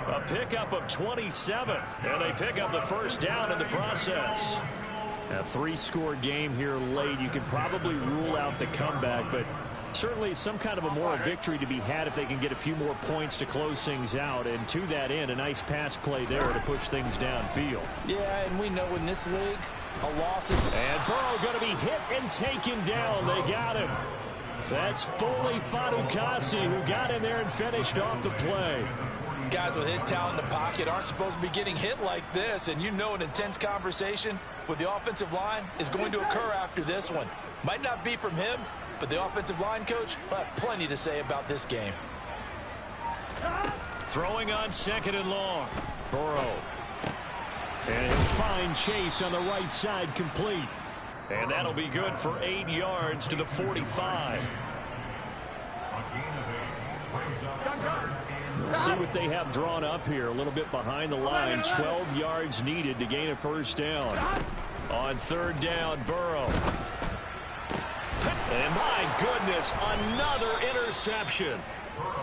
A pickup of 27, and they pick up the 1st down in the process. A 3-score game here late. You can probably rule out the comeback, but certainly some kind of a moral victory to be had if they can get a few more points to close things out. And to that end, a nice pass play there to push things downfield. Yeah, and we know in this league, a loss is... And Burrow going to be hit and taken down. They got him. That's Foley Fadukasi who got in there and finished off the play. Guys with his talent in the pocket aren't supposed to be getting hit like this, and you know an intense conversation with the offensive line is going to occur after this one. Might not be from him, but the offensive line coach will have plenty to say about this game. Throwing on 2nd and long. Burrow. And he'll find Chase on the right side complete. And that'll be good for 8 yards to the 45. Let's see what they have drawn up here. A little bit behind the line. 12 yards needed to gain a 1st down. On 3rd down, Burrow. And my goodness, another interception.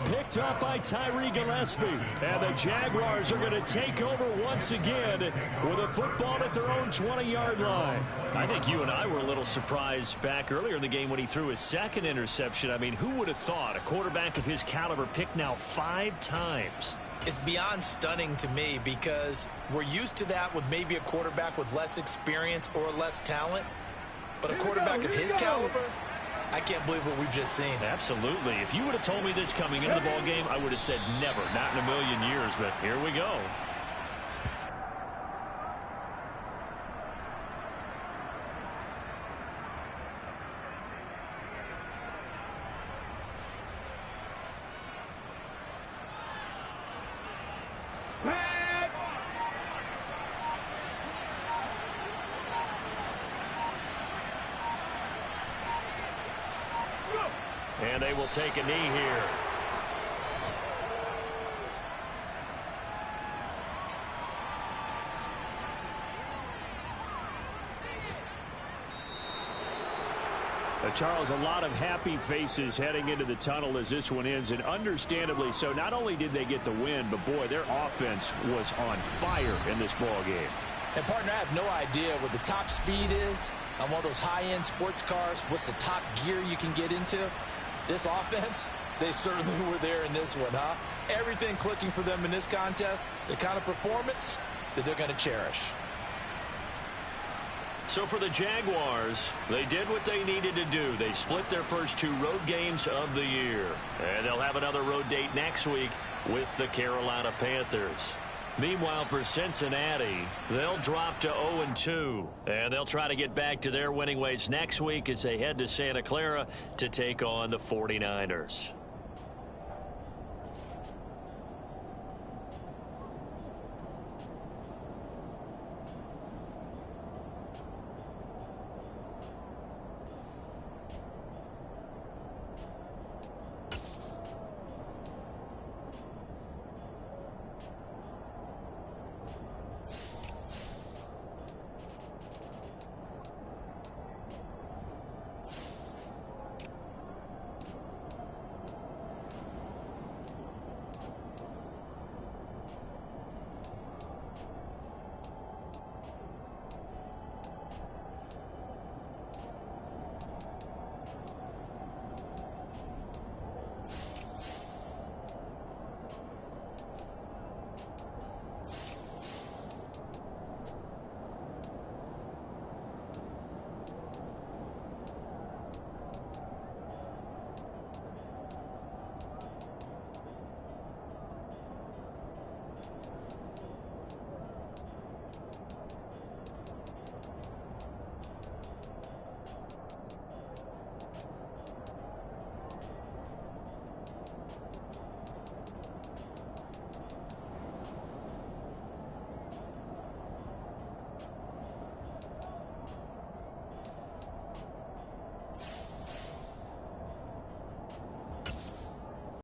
Picked up by Tyree Gillespie. And the Jaguars are going to take over once again with a football at their own 20-yard line. I think you and I were a little surprised back earlier in the game when he threw his 2nd interception. I mean, who would have thought a quarterback of his caliber picked now 5 times? It's beyond stunning to me because we're used to that with maybe a quarterback with less experience or less talent. But a quarterback of his caliber, I can't believe what we've just seen. Absolutely. If you would have told me this coming into the ball game, I would have said never, not in a million years. But here we go. And they will take a knee here. Charles, a lot of happy faces heading into the tunnel as this one ends, and understandably so. Not only did they get the win, but boy, their offense was on fire in this ball game. And partner, I have no idea what the top speed is on one of those high-end sports cars. What's the top gear you can get into? This offense, they certainly were there in this one, huh? Everything clicking for them in this contest, the kind of performance that they're going to cherish. So for the Jaguars, they did what they needed to do. They split their first 2 road games of the year. And they'll have another road date next week with the Carolina Panthers. Meanwhile, for Cincinnati, they'll drop to 0-2. And they'll try to get back to their winning ways next week as they head to Santa Clara to take on the 49ers.